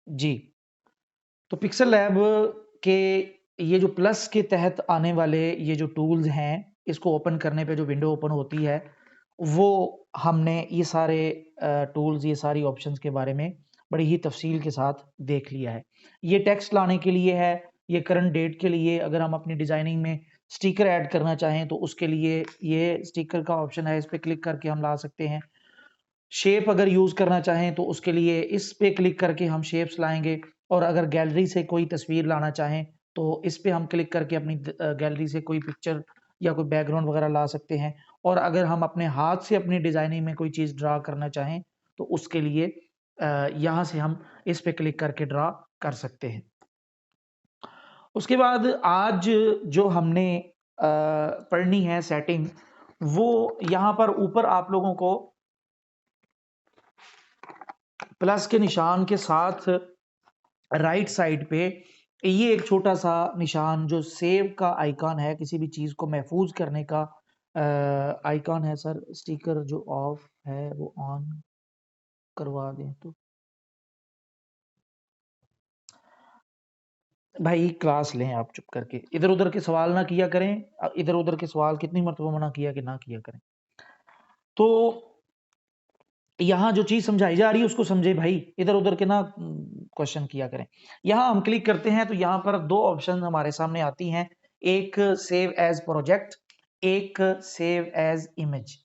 जी। तो pixel lab के ये जो प्लस के तहत आने वाले ये जो टूल्स हैं, इसको ओपन करने पे जो विंडो ओपन होती है, वो हमने ये सारे टूल्स, ये सारी ऑप्शंस के बारे में बड़ी ही तफ़सील के साथ देख लिया है। ये टेक्स्ट लाने के लिए है, ये करंट डेट के लिए, अगर हम अपनी डिज़ाइनिंग में स्टिकर ऐड करना चाहें, तो उसके लिए ये स्टिकर का ऑप्शन है, इस पे क्लिक करके हम ला सकते हैं। शेप अगर यूज़ करना चाहें तो उसके लिए इस पे क्लिक करके हम शेप्स लाएँगे और अगर गैलरी से कोई तस्वीर लाना चाहें, तो इस पे हम क्लिक करके अपनी गैलरी से कोई पिक्चर या कोई बैकग्राउंड वगैरह ला सकते हैं। और अगर हम अपने हाथ से अपनी डिज़ाइनिंग में कोई चीज़ ड्रा करना चाहें, तो उसके लिए यहाँ से हम इस पे क्लिक करके ड्रा कर सकते हैं। उसके बाद आज जो हमने पढ़नी है सेटिंग, वो यहाँ पर ऊपर आप लोगों को प्लस के निशान के साथ राइट साइड पे ये एक छोटा-सा निशान जो सेव का आइकॉन है, किसी भी चीज़ को महफूज़ करने का आइकॉन है सर, स्टिकर जो ऑफ है वो ऑन करवा दें तो। भाई क्लास लें आप चुप करके, इधर-उधर के सवाल ना किया करें। इधर-उधर के सवाल कितनी मर्तबा मना किया कि ना किया करें। तो यहाँ जो चीज़ समझाई जा रही है उसको समझे भाई, इधर-उधर के ना क्वेश्चन किया करें। यहाँ हम क्लिक करते हैं तो यहाँ पर 2 ऑप्शन हमारे सामने आती हैं, एक सेव एज़ प्रोजेक्ट, एक save as image.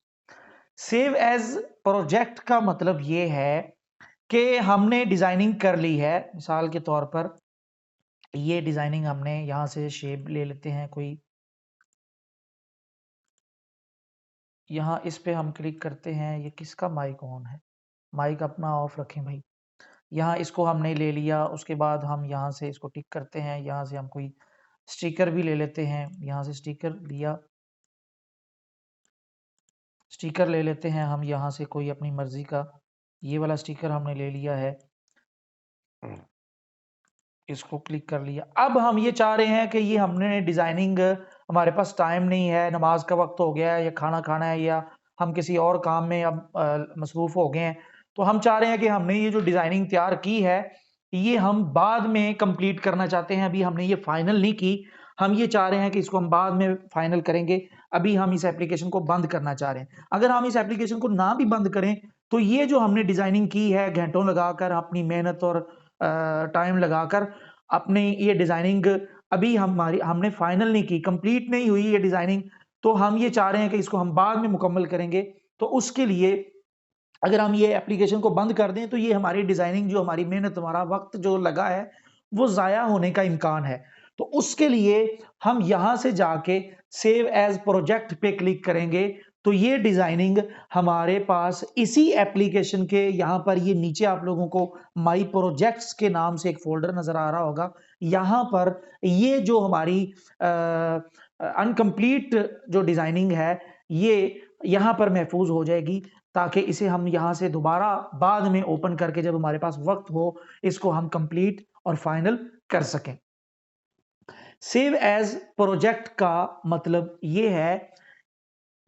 Save as project का मतलब ये है कि हमने डिज़ाइनिंग कर ली है, मिसाल के तौर पर ये डिज़ाइनिंग हमने यहाँ से शेप ले लेते हैं कोई, यहाँ इस पे हम क्लिक करते हैं, ये किसका माइक ऑन है? माइक अपना ऑफ रखें भाई। यहाँ इसको हमने ले लिया, उसके बाद हम यहाँ से इसको टिक करते हैं, यहाँ से हम कोई स्टिकर भी ले लेते हैं, यहाँ से स्टिकर लिया, स्टिकर ले लेते हैं हम यहाँ से कोई अपनी मर्ज़ी का, ये वाला स्टिकर हमने ले लिया है, इसको क्लिक कर लिया। अब हम ये चाह रहे हैं कि ये हमने डिज़ाइनिंग हमारे पास टाइम नहीं है, नमाज़ का वक़्त हो गया है या खाना खाना है या हम किसी और काम में अब मसरूफ़ हो गए हैं। तो हम चाह रहे हैं कि हमने ये जो डिज़ाइनिंग तैयार की है, ये हम बाद में कंप्लीट करना चाहते हैं, अभी हमने ये फाइनल नहीं की। हम ये चाह रहे हैं कि इसको हम बाद में फाइनल करेंगे, अभी हम इस एप्लीकेशन को बंद करना चाह रहे हैं। अगर हम इस एप्लीकेशन को ना भी बंद करें, तो ये जो हमने डिज़ाइनिंग की है घंटों लगाकर अपनी मेहनत और टाइम लगाकर अपनी ये डिज़ाइनिंग अभी हमने फाइनल नहीं की, कंप्लीट नहीं हुई ये डिज़ाइनिंग, तो हम ये चाह रहे हैं कि इसको हम बाद में मुकम्मल करेंगे। तो उसके लिए अगर हम ये एप्लीकेशन को बंद कर दें, तो ये हमारी डिज़ाइनिंग जो हमारी मेहनत, हमारा वक़्त जो लगा है, वो ज़ाया होने का इम्कान है। तो उसके लिए हम यहाँ से जाके सेव एज़ प्रोजेक्ट पे क्लिक करेंगे, तो ये डिज़ाइनिंग हमारे पास इसी एप्लीकेशन के यहाँ पर ये नीचे आप लोगों को माई प्रोजेक्ट्स के नाम से एक फ़ोल्डर नज़र आ रहा होगा। यहाँ पर ये जो हमारी अनकंप्लीट जो डिज़ाइनिंग है, ये यहाँ पर महफूज़ हो जाएगी, ताकि इसे हम यहाँ से दोबारा बाद में ओपन करके जब हमारे पास वक़्त हो, इसको हम कंप्लीट और फाइनल कर सकें। सेव एज़ प्रोजेक्ट का मतलब ये है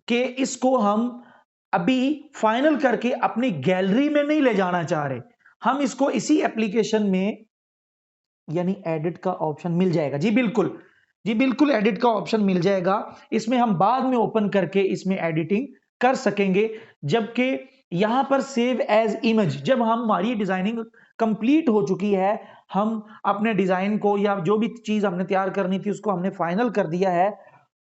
कि इसको हम अभी फाइनल करके अपनी गैलरी में नहीं ले जाना चाह रहे। हम इसको इसी एप्लीकेशन में यानी एडिट का ऑप्शन मिल जाएगा। जी बिल्कुल। जी बिल्कुल एडिट का ऑप्शन मिल जाएगा। इसमें हम बाद में ओपन करके इसमें एडिटिंग कर सकेंगे। जबकि यहाँ पर सेव एज़ इमेज जब हमारी डिज़ाइनिंग कंप्लीट हो चुकी है, हम अपने डिज़ाइन को या जो भी चीज़ हमने तैयार करनी थी उसको हमने फाइनल कर दिया है,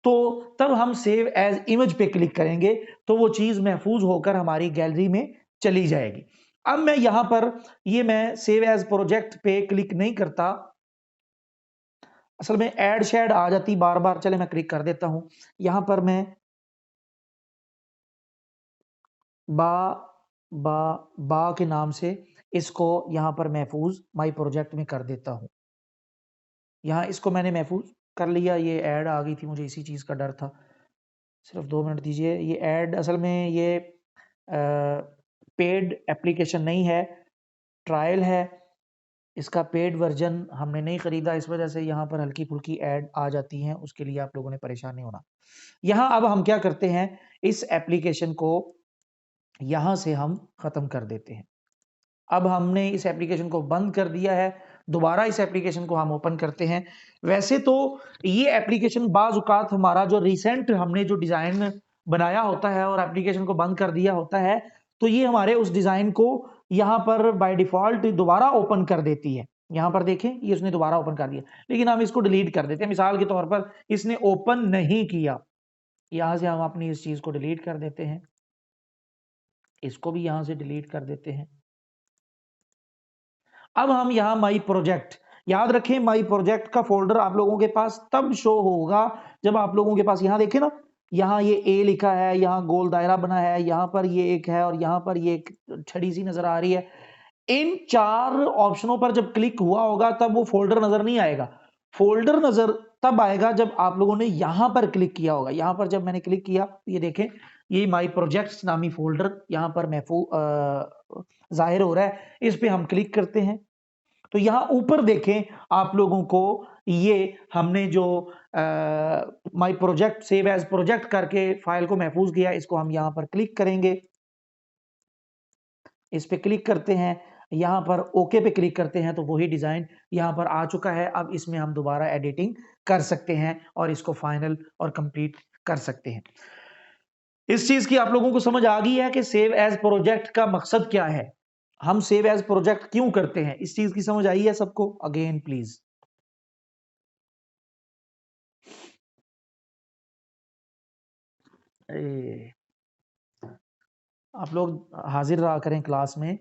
तो तब हम सेव एज़ इमेज पे क्लिक करेंगे, तो वो चीज़ महफूज़ होकर हमारी गैलरी में चली जाएगी। अब मैं यहाँ पर ये मैं सेव एज़ प्रोजेक्ट पे क्लिक नहीं करता। असल में ऐड शैड आ जाती बार-बार, चले मैं क्लिक कर देता हूँ। यहाँ पर मैं बा बा बा के नाम से इसको यहाँ पर महफूज़ माई प्रोजेक्ट में कर देता हूँ। यहाँ इसको मैंने महफूज़ कर लिया, ये ऐड आ गई थी, मुझे इसी चीज़ का डर था। सिर्फ़ 2 मिनट दीजिए, ये ऐड असल में ये पेड एप्लीकेशन नहीं है, ट्रायल है। इसका पेड वर्ज़न हमने नहीं खरीदा, इस वजह से यहाँ पर हल्की-फुल्की ऐड आ जाती हैं, उसके लिए आप लोगों ने परेशान नहीं होना। यहाँ अब हम क्या करते हैं, इस एप्लीकेशन को यहाँ से हम ख़त्म कर देते हैं। अब हमने इस एप्लीकेशन को बंद कर दिया है, दोबारा इस एप्लीकेशन को हम ओपन करते हैं। वैसे तो ये एप्लीकेशन बाज औकात हमारा जो रिसेंट हमने जो डिजाइन बनाया होता है और एप्लीकेशन को बंद कर दिया होता है, तो ये हमारे उस डिजाइन को यहाँ पर बाय डिफॉल्ट दोबारा ओपन कर देती है। यहाँ पर देखें, ये उसने दोबारा ओपन कर दिया, लेकिन हम इसको डिलीट कर देते हैं। मिसाल के तौर पर इसने ओपन नहीं किया, यहां से हम अपनी इस चीज को डिलीट कर देते हैं, इसको भी यहां से डिलीट कर देते हैं। अब हम यहाँ माई प्रोजेक्ट, याद रखें माई प्रोजेक्ट का फोल्डर आप लोगों के पास तब शो होगा जब आप लोगों के पास, यहाँ देखें ना, यहाँ ये ए लिखा है, यहाँ गोल दायरा बना है, यहाँ पर ये एक है और यहाँ पर ये एक छड़ी सी नजर आ रही है। इन 4 ऑप्शनों पर जब क्लिक हुआ होगा तब वो फोल्डर नजर नहीं आएगा। फोल्डर नजर तब आएगा जब आप लोगों ने यहां पर क्लिक किया होगा। यहां पर जब मैंने क्लिक किया, ये देखें, ये माई प्रोजेक्ट्स नामी फोल्डर यहां पर महफूज जाहिर हो रहा है। इस पे हम क्लिक करते हैं तो यहां ऊपर देखें आप लोगों को, ये हमने जो my project save as project करके फाइल को महफूज किया, इसको हम यहां पर क्लिक करेंगे। इस पे क्लिक करते हैं, यहां पर ओके पे क्लिक करते हैं तो वही डिजाइन यहां पर आ चुका है। अब इसमें हम दोबारा एडिटिंग कर सकते हैं और इसको फाइनल और कंप्लीट कर सकते हैं। इस चीज की आप लोगों को समझ आ गई है कि सेव एज प्रोजेक्ट का मकसद क्या है, हम सेव एज प्रोजेक्ट क्यों करते हैं, इस चीज की समझ आई है सबको? Again please. आप लोग हाजिर रहा करें क्लास में।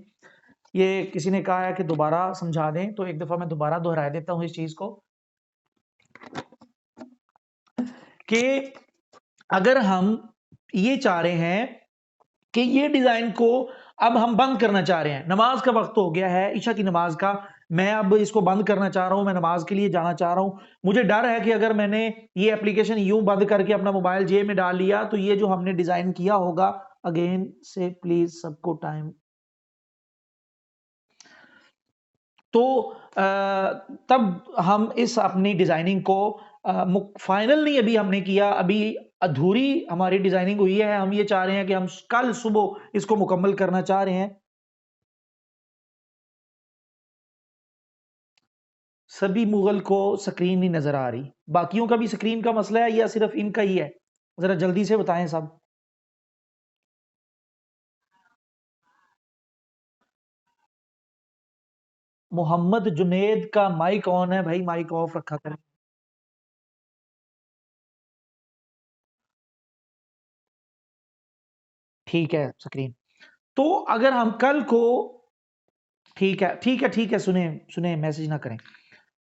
ये किसी ने कहा है कि दोबारा समझा दें, तो एक दफा मैं दोबारा दोहरा देता हूं इस चीज को कि अगर हम ये चाह रहे हैं कि ये डिजाइन को अब हम बंद करना चाह रहे हैं, नमाज का वक्त हो गया है, ईशा की नमाज का, मैं अब इसको बंद करना चाह रहा हूं, मैं नमाज के लिए जाना चाह रहा हूं, मुझे डर है कि अगर मैंने ये एप्लीकेशन यूं बंद करके अपना मोबाइल जेब में डाल लिया तो ये जो हमने डिजाइन किया होगा, अगेन से प्लीज सबको टाइम, तो तब हम इस अपनी डिजाइनिंग को फाइनल नहीं अभी हमने किया, अभी अधूरी हमारी डिजाइनिंग हुई है। हम ये चाह रहे हैं कि हम कल सुबह इसको मुकम्मल करना चाह रहे हैं। सभी मुगल को स्क्रीन नहीं नजर आ रही, बाकियों का भी स्क्रीन का मसला है या सिर्फ इनका ही है? जरा जल्दी से बताएं सब। मोहम्मद जुनेद का माइक ऑन है भाई, माइक ऑफ रखा करें। ठीक है स्क्रीन, तो अगर हम कल को, ठीक है ठीक है ठीक है, सुने सुने, मैसेज ना करें।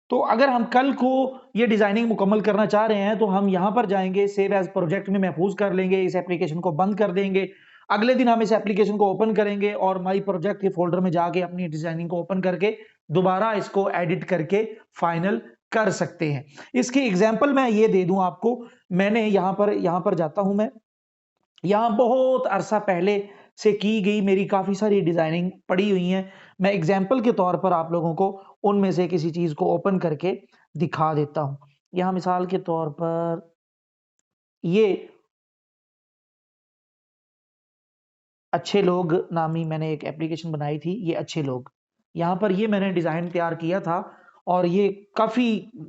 तो अगर हम कल को ये डिजाइनिंग मुकम्मल करना चाह रहे हैं तो हम यहां पर जाएंगे, सेव एज प्रोजेक्ट में महफूज कर लेंगे, इस एप्लीकेशन को बंद कर देंगे। अगले दिन हम इस एप्लीकेशन को ओपन करेंगे और माई प्रोजेक्ट के फोल्डर में जाके अपनी डिजाइनिंग को ओपन करके दोबारा इसको एडिट करके फाइनल कर सकते हैं। इसकी एग्जाम्पल मैं ये दे दूं आपको, मैंने यहां पर जाता हूं मैं, यहाँ बहुत अरसा पहले से की गई मेरी काफ़ी सारी डिज़ाइनिंग पड़ी हुई हैं। मैं एग्जाम्पल के तौर पर आप लोगों को उनमें से किसी चीज़ को ओपन करके दिखा देता हूँ। यहाँ मिसाल के तौर पर ये अच्छे लोग नामी मैंने एक एप्लीकेशन बनाई थी, ये अच्छे लोग, यहाँ पर ये मैंने डिज़ाइन तैयार किया था और ये काफ़ी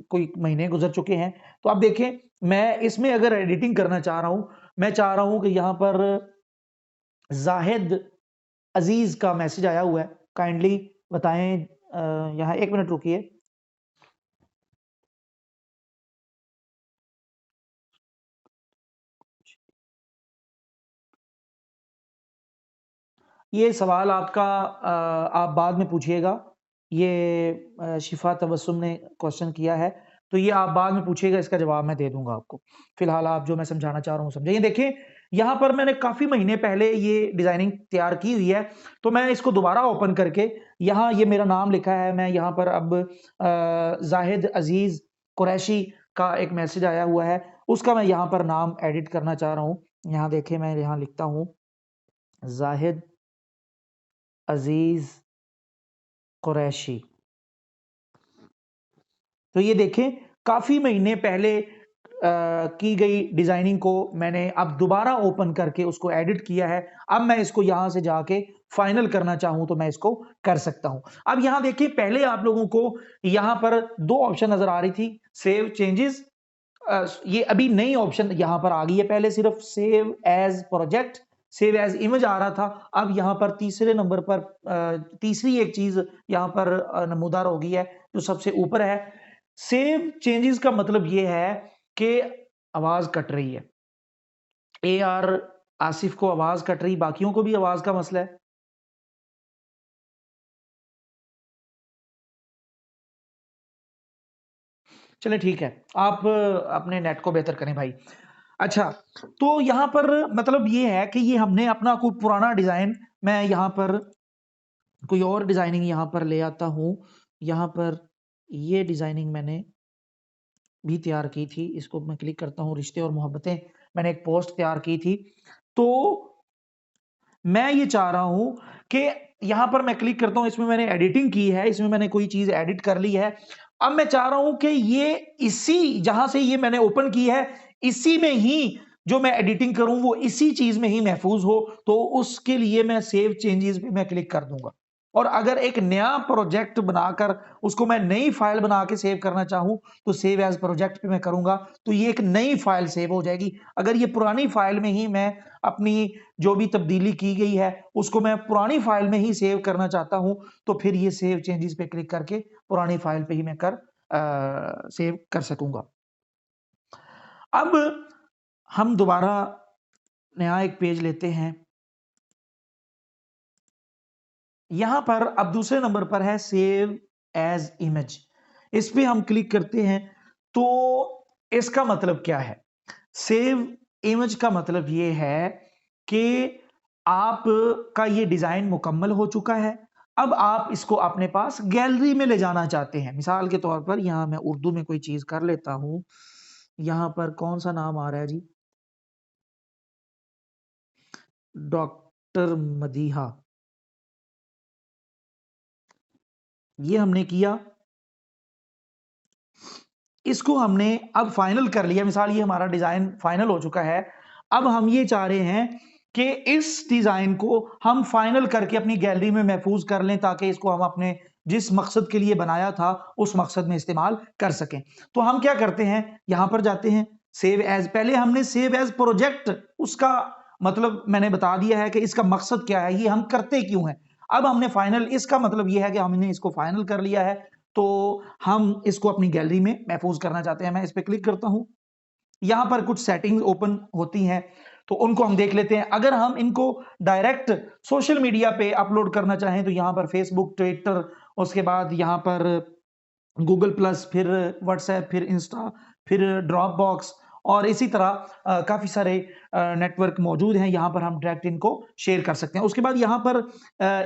कोई महीने गुजर चुके हैं। तो आप देखें, मैं इसमें अगर एडिटिंग करना चाह रहा हूँ, मैं चाह रहा हूँ कि यहाँ पर जाहिद अजीज का मैसेज आया हुआ है, काइंडली बताएं। यहाँ 1 मिनट रुकिए। ये सवाल आपका आप बाद में पूछिएगा, ये शिफा तबस्सुम ने क्वेश्चन किया है, तो ये आप बाद में पूछिएगा, इसका जवाब मैं दे दूंगा आपको। फिलहाल आप जो मैं समझाना चाह रहा हूँ समझे। ये देखिए, यहाँ पर मैंने काफी महीने पहले ये डिजाइनिंग तैयार की हुई है, तो मैं इसको दोबारा ओपन करके, यहाँ ये मेरा नाम लिखा है, मैं यहाँ पर अब जाहिद अजीज कुरैशी का एक मैसेज आया हुआ है, उसका मैं यहाँ पर नाम एडिट करना चाह रहा हूँ। यहाँ देखिए, मैं यहाँ लिखता हूँ जाहिद अजीज कुरैशी। तो ये देखें, काफी महीने पहले की गई डिजाइनिंग को मैंने अब दोबारा ओपन करके उसको एडिट किया है। अब मैं इसको यहां से जाके फाइनल करना चाहूं तो मैं इसको कर सकता हूं। अब यहां देखिए, पहले आप लोगों को यहां पर दो ऑप्शन नजर आ रही थी, सेव चेंजेस, ये अभी नई ऑप्शन यहां पर आ गई है। पहले सिर्फ save as project, save as image आ रहा था। अब यहां पर तीसरे नंबर पर तीसरी एक चीज यहां पर नमूदार हो गई है, जो सबसे ऊपर है। सेव चेंजेस का मतलब ये है कि आवाज कट रही है, ए आर आसिफ को आवाज कट रही, बाकियों को भी आवाज का मसला है। चले ठीक है, आप अपने नेट को बेहतर करें भाई। अच्छा, तो यहां पर मतलब ये है कि ये हमने अपना कोई पुराना डिजाइन, मैं यहां पर कोई और डिजाइनिंग यहां पर ले आता हूं। यहां पर ये डिजाइनिंग मैंने भी तैयार की थी, इसको मैं क्लिक करता हूं, रिश्ते और मोहब्बतें, मैंने एक पोस्ट तैयार की थी। तो मैं ये चाह रहा हूं कि यहां पर मैं क्लिक करता हूं, इसमें मैंने एडिटिंग की है, इसमें मैंने कोई चीज एडिट कर ली है। अब मैं चाह रहा हूं कि ये इसी जहां से ये मैंने ओपन की है, इसी में ही जो मैं एडिटिंग करूं वो इसी चीज में ही महफूज हो। तो उसके लिए मैं सेव चेंजेस पे मैं क्लिक कर दूंगा। और अगर एक नया प्रोजेक्ट बनाकर उसको मैं नई फाइल बना के सेव करना चाहूं तो सेव एज प्रोजेक्ट पे मैं करूंगा, तो ये एक नई फाइल सेव हो जाएगी। अगर ये पुरानी फाइल में ही मैं अपनी जो भी तब्दीली की गई है उसको मैं पुरानी फाइल में ही सेव करना चाहता हूं, तो फिर ये सेव चेंजेस पे क्लिक करके पुरानी फाइल पे ही मैं सेव कर सकूंगा। अब हम दोबारा नया एक पेज लेते हैं। यहां पर अब दूसरे नंबर पर है सेव एज इमेज, इस पे हम क्लिक करते हैं। तो इसका मतलब क्या है? सेव इमेज का मतलब ये है कि आपका ये डिजाइन मुकम्मल हो चुका है। अब आप इसको अपने पास गैलरी में ले जाना चाहते हैं। मिसाल के तौर पर यहां मैं उर्दू में कोई चीज कर लेता हूं। यहां पर कौन सा नाम आ रहा है जी? डॉक्टर मदीहा, ये हमने किया, इसको हमने अब फाइनल कर लिया। मिसाल ये हमारा डिजाइन फाइनल हो चुका है। अब हम ये चाह रहे हैं कि इस डिजाइन को हम फाइनल करके अपनी गैलरी में महफूज कर लें, ताकि इसको हम अपने जिस मकसद के लिए बनाया था उस मकसद में इस्तेमाल कर सकें। तो हम क्या करते हैं, यहां पर जाते हैं, सेव एज, पहले हमने सेव एज प्रोजेक्ट, उसका मतलब मैंने बता दिया है कि इसका मकसद क्या है, ये हम करते क्यों हैं। अब हमने फाइनल, इसका मतलब ये है कि हमने इसको फाइनल कर लिया है, तो हम इसको अपनी गैलरी में महफूज करना चाहते हैं। मैं इस पर क्लिक करता हूं, यहां पर कुछ सेटिंग्स ओपन होती हैं, तो उनको हम देख लेते हैं। अगर हम इनको डायरेक्ट सोशल मीडिया पे अपलोड करना चाहें तो यहां पर फेसबुक, ट्विटर, उसके बाद यहां पर गूगल प्लस, फिर व्हाट्सएप, फिर इंस्टा, फिर ड्रॉप बॉक्स, और इसी तरह काफी सारे नेटवर्क मौजूद हैं। यहां पर हम डायरेक्ट इनको शेयर कर सकते हैं। उसके बाद यहां पर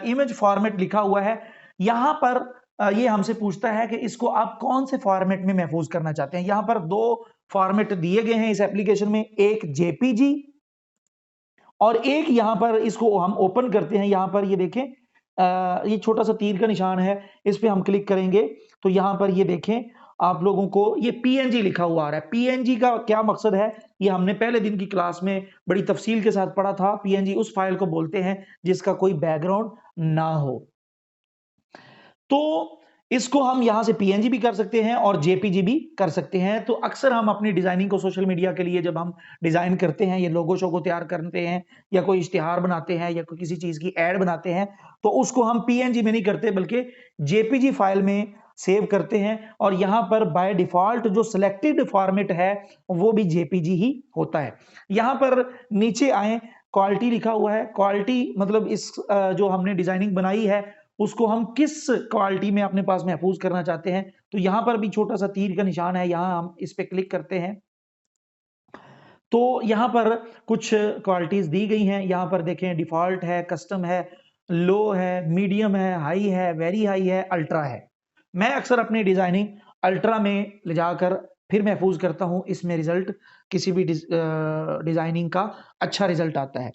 इमेज फॉर्मेट लिखा हुआ है। यहां पर ये हमसे पूछता है कि इसको आप कौन से फॉर्मेट में महफूज करना चाहते हैं। यहां पर दो फॉर्मेट दिए गए हैं इस एप्लीकेशन में, एक जेपीजी और एक यहां पर, इसको हम ओपन करते हैं। यहां पर ये देखें, ये छोटा सा तीर का निशान है, इस पे हम क्लिक करेंगे तो यहां पर ये देखें, आप लोगों को ये पीएनजी लिखा हुआ आ रहा है। पीएनजी का क्या मकसद है, ये हमने पहले दिन की क्लास में बड़ी तफसील के साथ पढ़ा था। पीएनजी उस फाइल को बोलते हैं जिसका कोई बैकग्राउंड ना हो। तो इसको हम यहां से पीएनजी भी कर सकते हैं और जेपीजी भी कर सकते हैं। तो अक्सर हम अपनी डिजाइनिंग को सोशल मीडिया के लिए जब हम डिजाइन करते हैं, ये लोगो शोगो तैयार करते हैं या कोई इश्तिहार बनाते हैं या कोई किसी चीज की एड बनाते हैं, तो उसको हम पीएनजी में नहीं करते बल्कि जेपीजी फाइल में सेव करते हैं। और यहां पर बाय डिफॉल्ट जो सिलेक्टेड फॉर्मेट है वो भी जेपीजी ही होता है। यहां पर नीचे आए, क्वालिटी लिखा हुआ है। क्वालिटी मतलब इस जो हमने डिजाइनिंग बनाई है उसको हम किस क्वालिटी में अपने पास महफूज करना चाहते हैं। तो यहां पर भी छोटा सा तीर का निशान है, यहां हम इस पे क्लिक करते हैं तो यहां पर कुछ क्वालिटीज दी गई हैं। यहां पर देखें, डिफॉल्ट है, कस्टम है, लो है, मीडियम है, हाई है, वेरी हाई है, अल्ट्रा है। मैं अक्सर अपनी डिजाइनिंग अल्ट्रा में ले जाकर फिर महफूज करता हूं, इसमें रिजल्ट किसी भी डिजाइनिंग का अच्छा रिजल्ट आता है।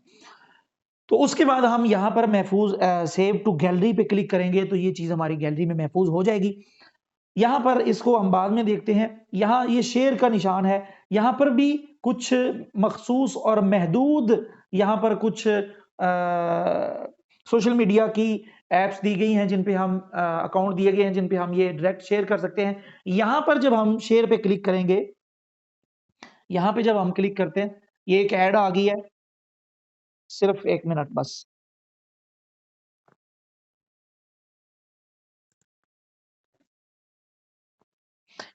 तो उसके बाद हम यहाँ पर महफूज सेव टू गैलरी पे क्लिक करेंगे तो ये चीज हमारी गैलरी में महफूज हो जाएगी। यहाँ पर इसको हम बाद में देखते हैं। यहाँ ये शेयर का निशान है, यहाँ पर भी कुछ मखसूस और महदूद यहाँ पर कुछ सोशल मीडिया की एप्स दी गई हैं जिन पे हम अकाउंट दिए गए हैं जिन पे हम ये डायरेक्ट शेयर कर सकते हैं। यहाँ पर जब हम शेयर पे क्लिक करेंगे, यहाँ पे जब हम क्लिक करते हैं, ये एक ऐड आ गई है, सिर्फ 1 मिनट बस।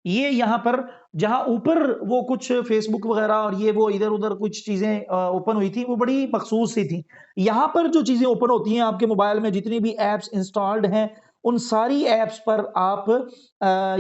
ये यहाँ पर जहाँ ऊपर वो कुछ फ़ेसबुक वगैरह और ये वो इधर-उधर कुछ चीज़ें ओपन हुई थी, वो बड़ी मखसूस सी थी। यहाँ पर जो चीज़ें ओपन होती हैं आपके मोबाइल में जितनी भी ऐप्स इंस्टॉल्ड हैं, उन सारी ऐप्स पर आप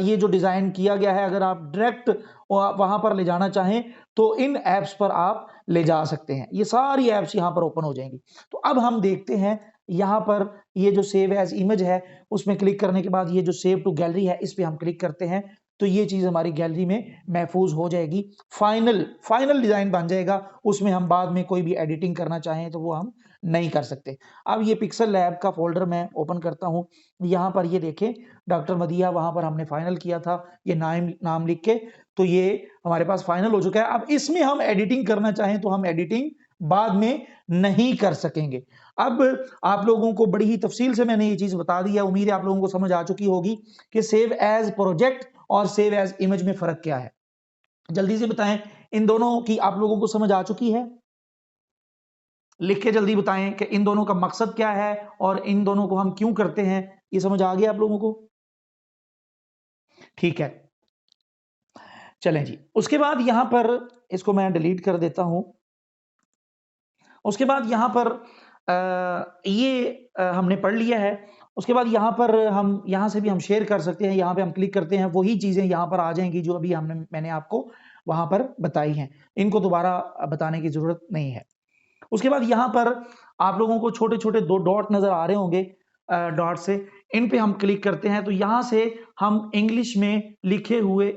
ये जो डिज़ाइन किया गया है अगर आप डायरेक्ट वहाँ पर ले जाना चाहें, तो इन ऐप्स पर आप ले जा सकते हैं। ये सारी ऐप्स यहाँ पर ओपन हो जाएँगी। तो अब हम देखते हैं यहाँ पर ये जो सेव एज़ इमेज है, उसमें क्लिक करने के बाद ये जो सेव टू गैलरी है, इस पे हम क्लिक करते हैं। तो ये चीज़ हमारी गैलरी में महफूज़ हो जाएगी। फाइनल डिज़ाइन बन जाएगा, उसमें हम बाद में कोई भी एडिटिंग करना चाहें तो वो हम नहीं कर सकते। अब ये पिक्सेल लैब का फ़ोल्डर मैं ओपन करता हूँ। यहाँ पर ये देखें डॉक्टर मदीहा वहाँ पर हमने फाइनल किया था, ये नाम नाम लिख के, तो ये हमारे पास फाइनल हो चुका है। अब इसमें हम एडिटिंग करना चाहें तो हम एडिटिंग बाद में नहीं कर सकेंगे। अब आप लोगों को बड़ी ही तफ़सील से मैंने ये चीज़ बता दी है, उम्मीद है आप लोगों को समझ आ चुकी होगी कि सेव एज़ प्रोजेक्ट और सेव एज़ इमेज में फ़र्क क्या है? जल्दी से बताएँ, इन दोनों की आप लोगों को समझ आ चुकी है? लिख के जल्दी बताएँ कि इन दोनों का मकसद क्या है और इन दोनों को हम क्यों करते हैं? ये समझ आ गया आप लोगों को? ठीक है, चलें जी। उसके बाद यहाँ पर इसको मैं डिलीट कर देता हूँ। उसके बाद यहाँ पर हमने पढ़ लिया है। उसके बाद यहाँ पर हम यहाँ से भी हम शेयर कर सकते हैं, यहाँ पे हम क्लिक करते हैं, वही चीज़ें यहाँ पर आ जाएँगी जो अभी मैंने आपको वहाँ पर बताई हैं। इनको दोबारा बताने की ज़रूरत नहीं है। उसके बाद यहाँ पर आप लोगों को छोटे-छोटे 2 डॉट नज़र आ रहे होंगे डॉट से, इन पे हम क्लिक करते हैं, तो यहाँ से हम इंग्लिश में लिखे हुए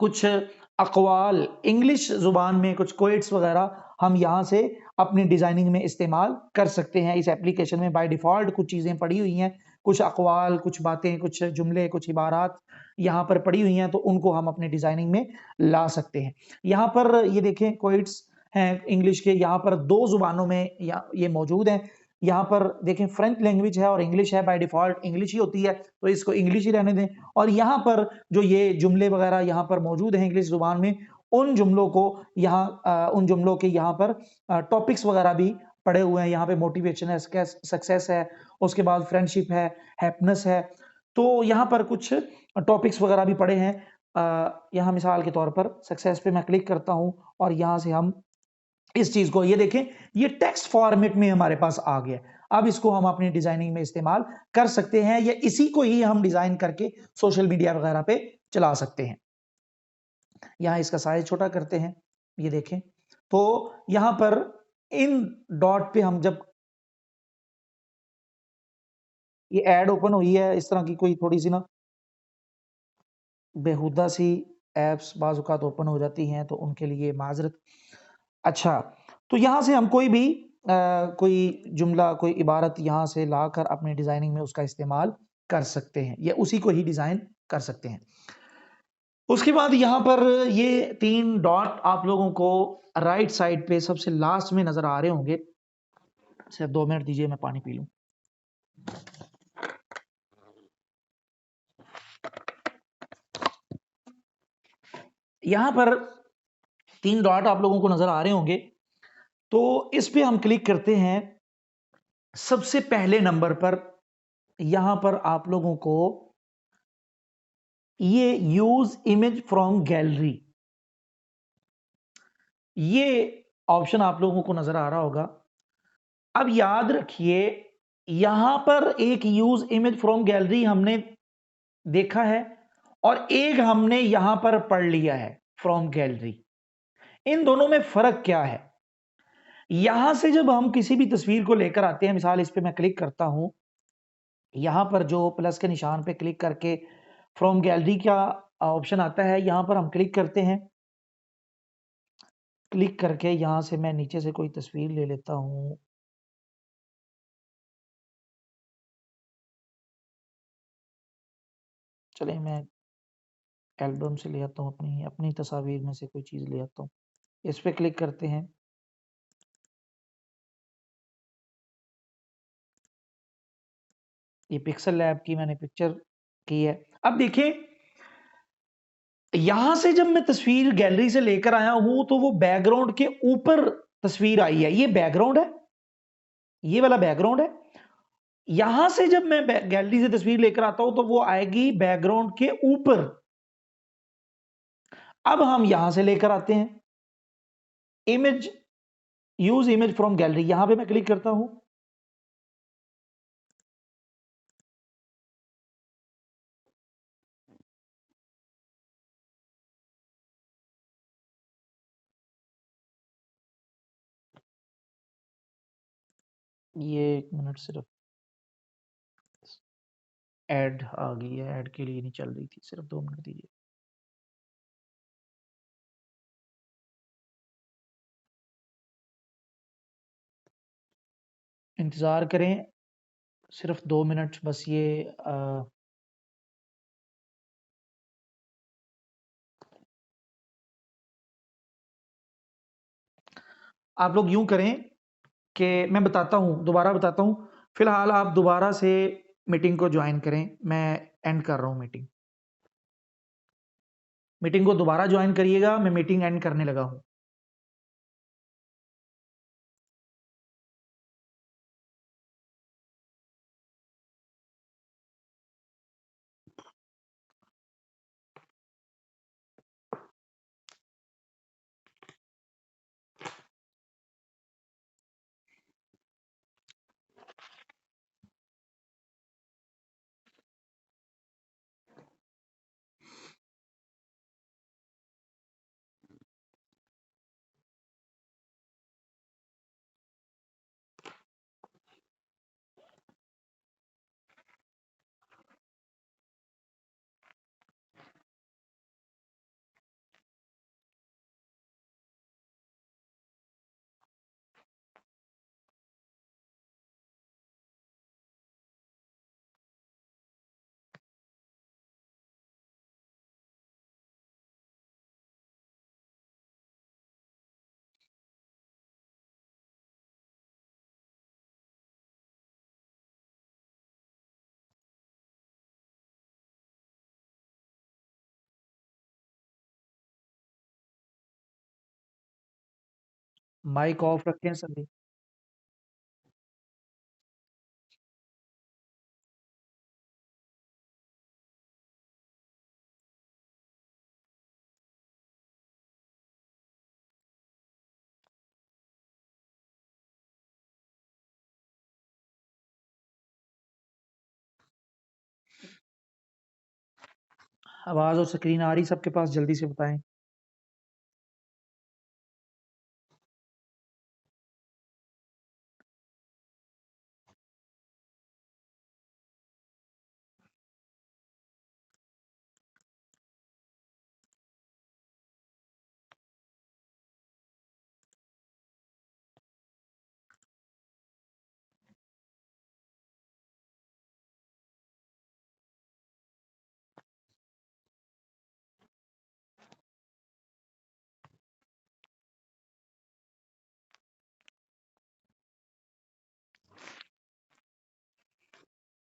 कुछ अक़वाल इंग्लिश ज़ुबान में कुछ क्वोट्स वग़ैरह हम यहाँ से अपनी डिज़ाइनिंग में इस्तेमाल कर सकते हैं। इस एप्लीकेशन में बाय डिफ़ॉल्ट कुछ चीज़ें पड़ी हुई हैं, कुछ अक़वाल, कुछ बातें, कुछ जुमले, कुछ इबारात यहाँ पर पड़ी हुई हैं, तो उनको हम अपनी डिज़ाइनिंग में ला सकते हैं। यहाँ पर ये देखें क्वोट्स हैं इंग्लिश के, यहाँ पर 2 ज़ुबानों में ये मौजूद हैं। यहाँ पर देखें फ्रेंच लैंग्वेज है और इंग्लिश है, बाय डिफ़ॉल्ट इंग्लिश ही होती है, तो इसको इंग्लिश ही रहने दें और यहाँ पर जो ये जुमले वगैरह यहाँ पर मौजूद हैं इंग्लिश ज़ुबान में, उन जुमलों को उन जुमलों के यहाँ पर टॉपिक्स वगैरह भी पड़े हुए हैं। यहाँ पे मोटिवेशन है, सक्सेस है, उसके बाद फ्रेंडशिप है, हैप्पीनेस है। तो यहाँ पर कुछ टॉपिक्स वगैरह भी पड़े हैं। यहाँ मिसाल के तौर पर सक्सेस पे मैं क्लिक करता हूँ और यहाँ से हम इस चीज़ को ये देखें, ये टेक्स्ट फॉर्मेट में हमारे पास आ गया। अब इसको हम अपनी डिज़ाइनिंग में इस्तेमाल कर सकते हैं या इसी को ही हम डिज़ाइन करके सोशल मीडिया वगैरह पे चला सकते हैं। यहाँ इसका साइज़ छोटा करते हैं, ये देखें। तो यहाँ पर इन डॉट पे हम जब ये ऐड ओपन हुई है, इस तरह की कोई थोड़ी-सी ना बेहुदा सी ऐप्स बाज़ औक़ात ओपन हो जाती हैं, तो उनके लिए माज़रत। अच्छा, तो यहाँ से हम कोई भी कोई जुमला, कोई इबारत यहाँ से लाकर अपनी डिज़ाइनिंग में उसका इस्तेमाल कर सकते हैं या उसी को ही डिज़ाइन कर सकते हैं। उसके बाद यहाँ पर ये 3 डॉट आप लोगों को राइट साइड पे सबसे लास्ट में नज़र आ रहे होंगे। सिर्फ 2 मिनट दीजिए मैं पानी पी लूँ। यहाँ पर 3 डॉट आप लोगों को नज़र आ रहे होंगे, तो इस पे हम क्लिक करते हैं। सबसे पहले नंबर पर यहाँ पर आप लोगों को ये यूज़ इमेज फ्रॉम गैलरी ये ऑप्शन आप लोगों को नज़र आ रहा होगा। अब याद रखिए, यहाँ पर एक यूज़ इमेज फ्रॉम गैलरी हमने देखा है और एक हमने यहाँ पर पढ़ लिया है फ्रॉम गैलरी। इन दोनों में फ़र्क क्या है? यहाँ से जब हम किसी भी तस्वीर को लेकर आते हैं, मिसाल इस पे मैं क्लिक करता हूँ, यहाँ पर जो प्लस के निशान पे क्लिक करके फ्रॉम गैलरी का ऑप्शन आता है, यहाँ पर हम क्लिक करते हैं। क्लिक करके यहाँ से मैं नीचे से कोई तस्वीर ले लेता हूँ। चलें मैं एल्बम से ले आता हूँ अपनी अपनी तस्वीर में से कोई चीज़ ले आता हूँ। इस पे क्लिक करते हैं। ये पिक्सल लैब की मैंने पिक्चर की है। अब देखिए, यहां से जब मैं तस्वीर गैलरी से लेकर आया हूं तो वो बैकग्राउंड के ऊपर तस्वीर आई है। ये बैकग्राउंड है, ये वाला बैकग्राउंड है। यहां से जब मैं गैलरी से तस्वीर लेकर आता हूं तो वो आएगी बैकग्राउंड के ऊपर। अब हम यहां से लेकर आते हैं image, use image from gallery, यहां पे मैं क्लिक करता हूं। ये 1 मिनट, सिर्फ ऐड आ गई है, ऐड के लिए नहीं चल रही थी, सिर्फ 2 मिनट दीजिए। इंतजार करें सिर्फ 2 मिनट, बस ये आप लोग यूं करें कि मैं बताता हूं, दोबारा बताता हूं। फिलहाल आप दोबारा से मीटिंग को ज्वाइन करें। मैं एंड कर रहा हूं मीटिंग। मीटिंग को दोबारा ज्वाइन करिएगा, मैं मीटिंग एंड करने लगा हूं। माइक ऑफ रखें सभी। आवाज और स्क्रीन आ रही सबके पास? जल्दी से बताएं।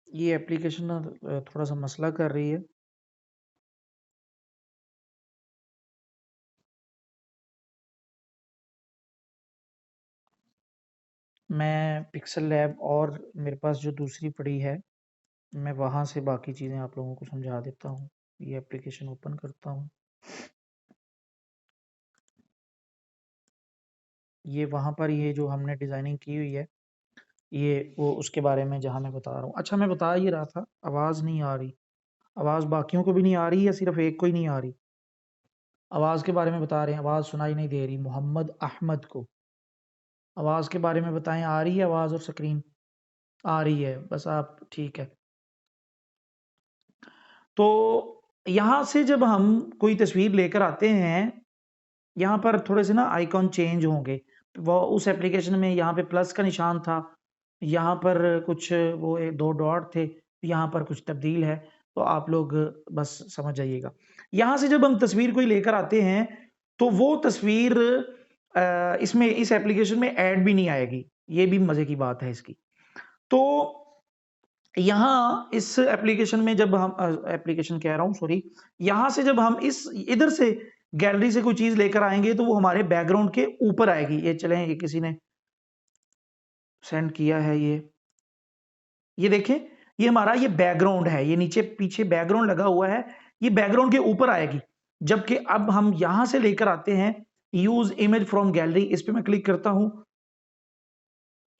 ये एप्लीकेशन ना थोड़ा सा मसला कर रही है। मैं पिक्सल लैब और मेरे पास जो दूसरी पड़ी है, मैं वहां से बाकी चीजें आप लोगों को समझा देता हूँ। ये एप्लीकेशन ओपन करता हूँ। ये वहां पर ये जो हमने डिजाइनिंग की हुई है, ये वो उसके बारे में जहां मैं बता रहा हूँ। अच्छा, मैं बता ही रहा था, आवाज नहीं आ रही। आवाज बाकियों को भी नहीं आ रही या सिर्फ एक को ही नहीं आ रही? आवाज के बारे में बता रहे हैं, आवाज सुनाई नहीं दे रही। मोहम्मद अहमद को आवाज के बारे में बताएं, आ रही है आवाज और स्क्रीन? आ रही है, बस आप ठीक है। तो यहाँ से जब हम कोई तस्वीर लेकर आते हैं, यहाँ पर थोड़े से ना आइकॉन चेंज होंगे। वो उस एप्लीकेशन में यहाँ पे प्लस का निशान था, यहाँ पर कुछ वो 2 डॉट थे, यहाँ पर कुछ तब्दील है। तो आप लोग बस समझ जाइएगा। यहाँ से जब हम तस्वीर कोई लेकर आते हैं तो वो तस्वीर इसमें इस एप्लीकेशन में ऐड भी नहीं आएगी। ये भी मजे की बात है इसकी। तो यहाँ इस एप्लीकेशन में जब हम एप्लीकेशन कह रहा हूँ सॉरी, यहाँ से जब हम इस इधर से गैलरी से कोई चीज़ लेकर आएँगे तो वो हमारे बैकग्राउंड के ऊपर आएगी। ये चलें, ये किसी ने सेंड किया है ये देखें, ये हमारा ये बैकग्राउंड है, ये नीचे पीछे बैकग्राउंड लगा हुआ है, ये बैकग्राउंड के ऊपर आएगी। जबकि अब हम यहाँ से लेकर आते हैं यूज़ इमेज फ्रॉम गैलरी, इस पे मैं क्लिक करता हूँ।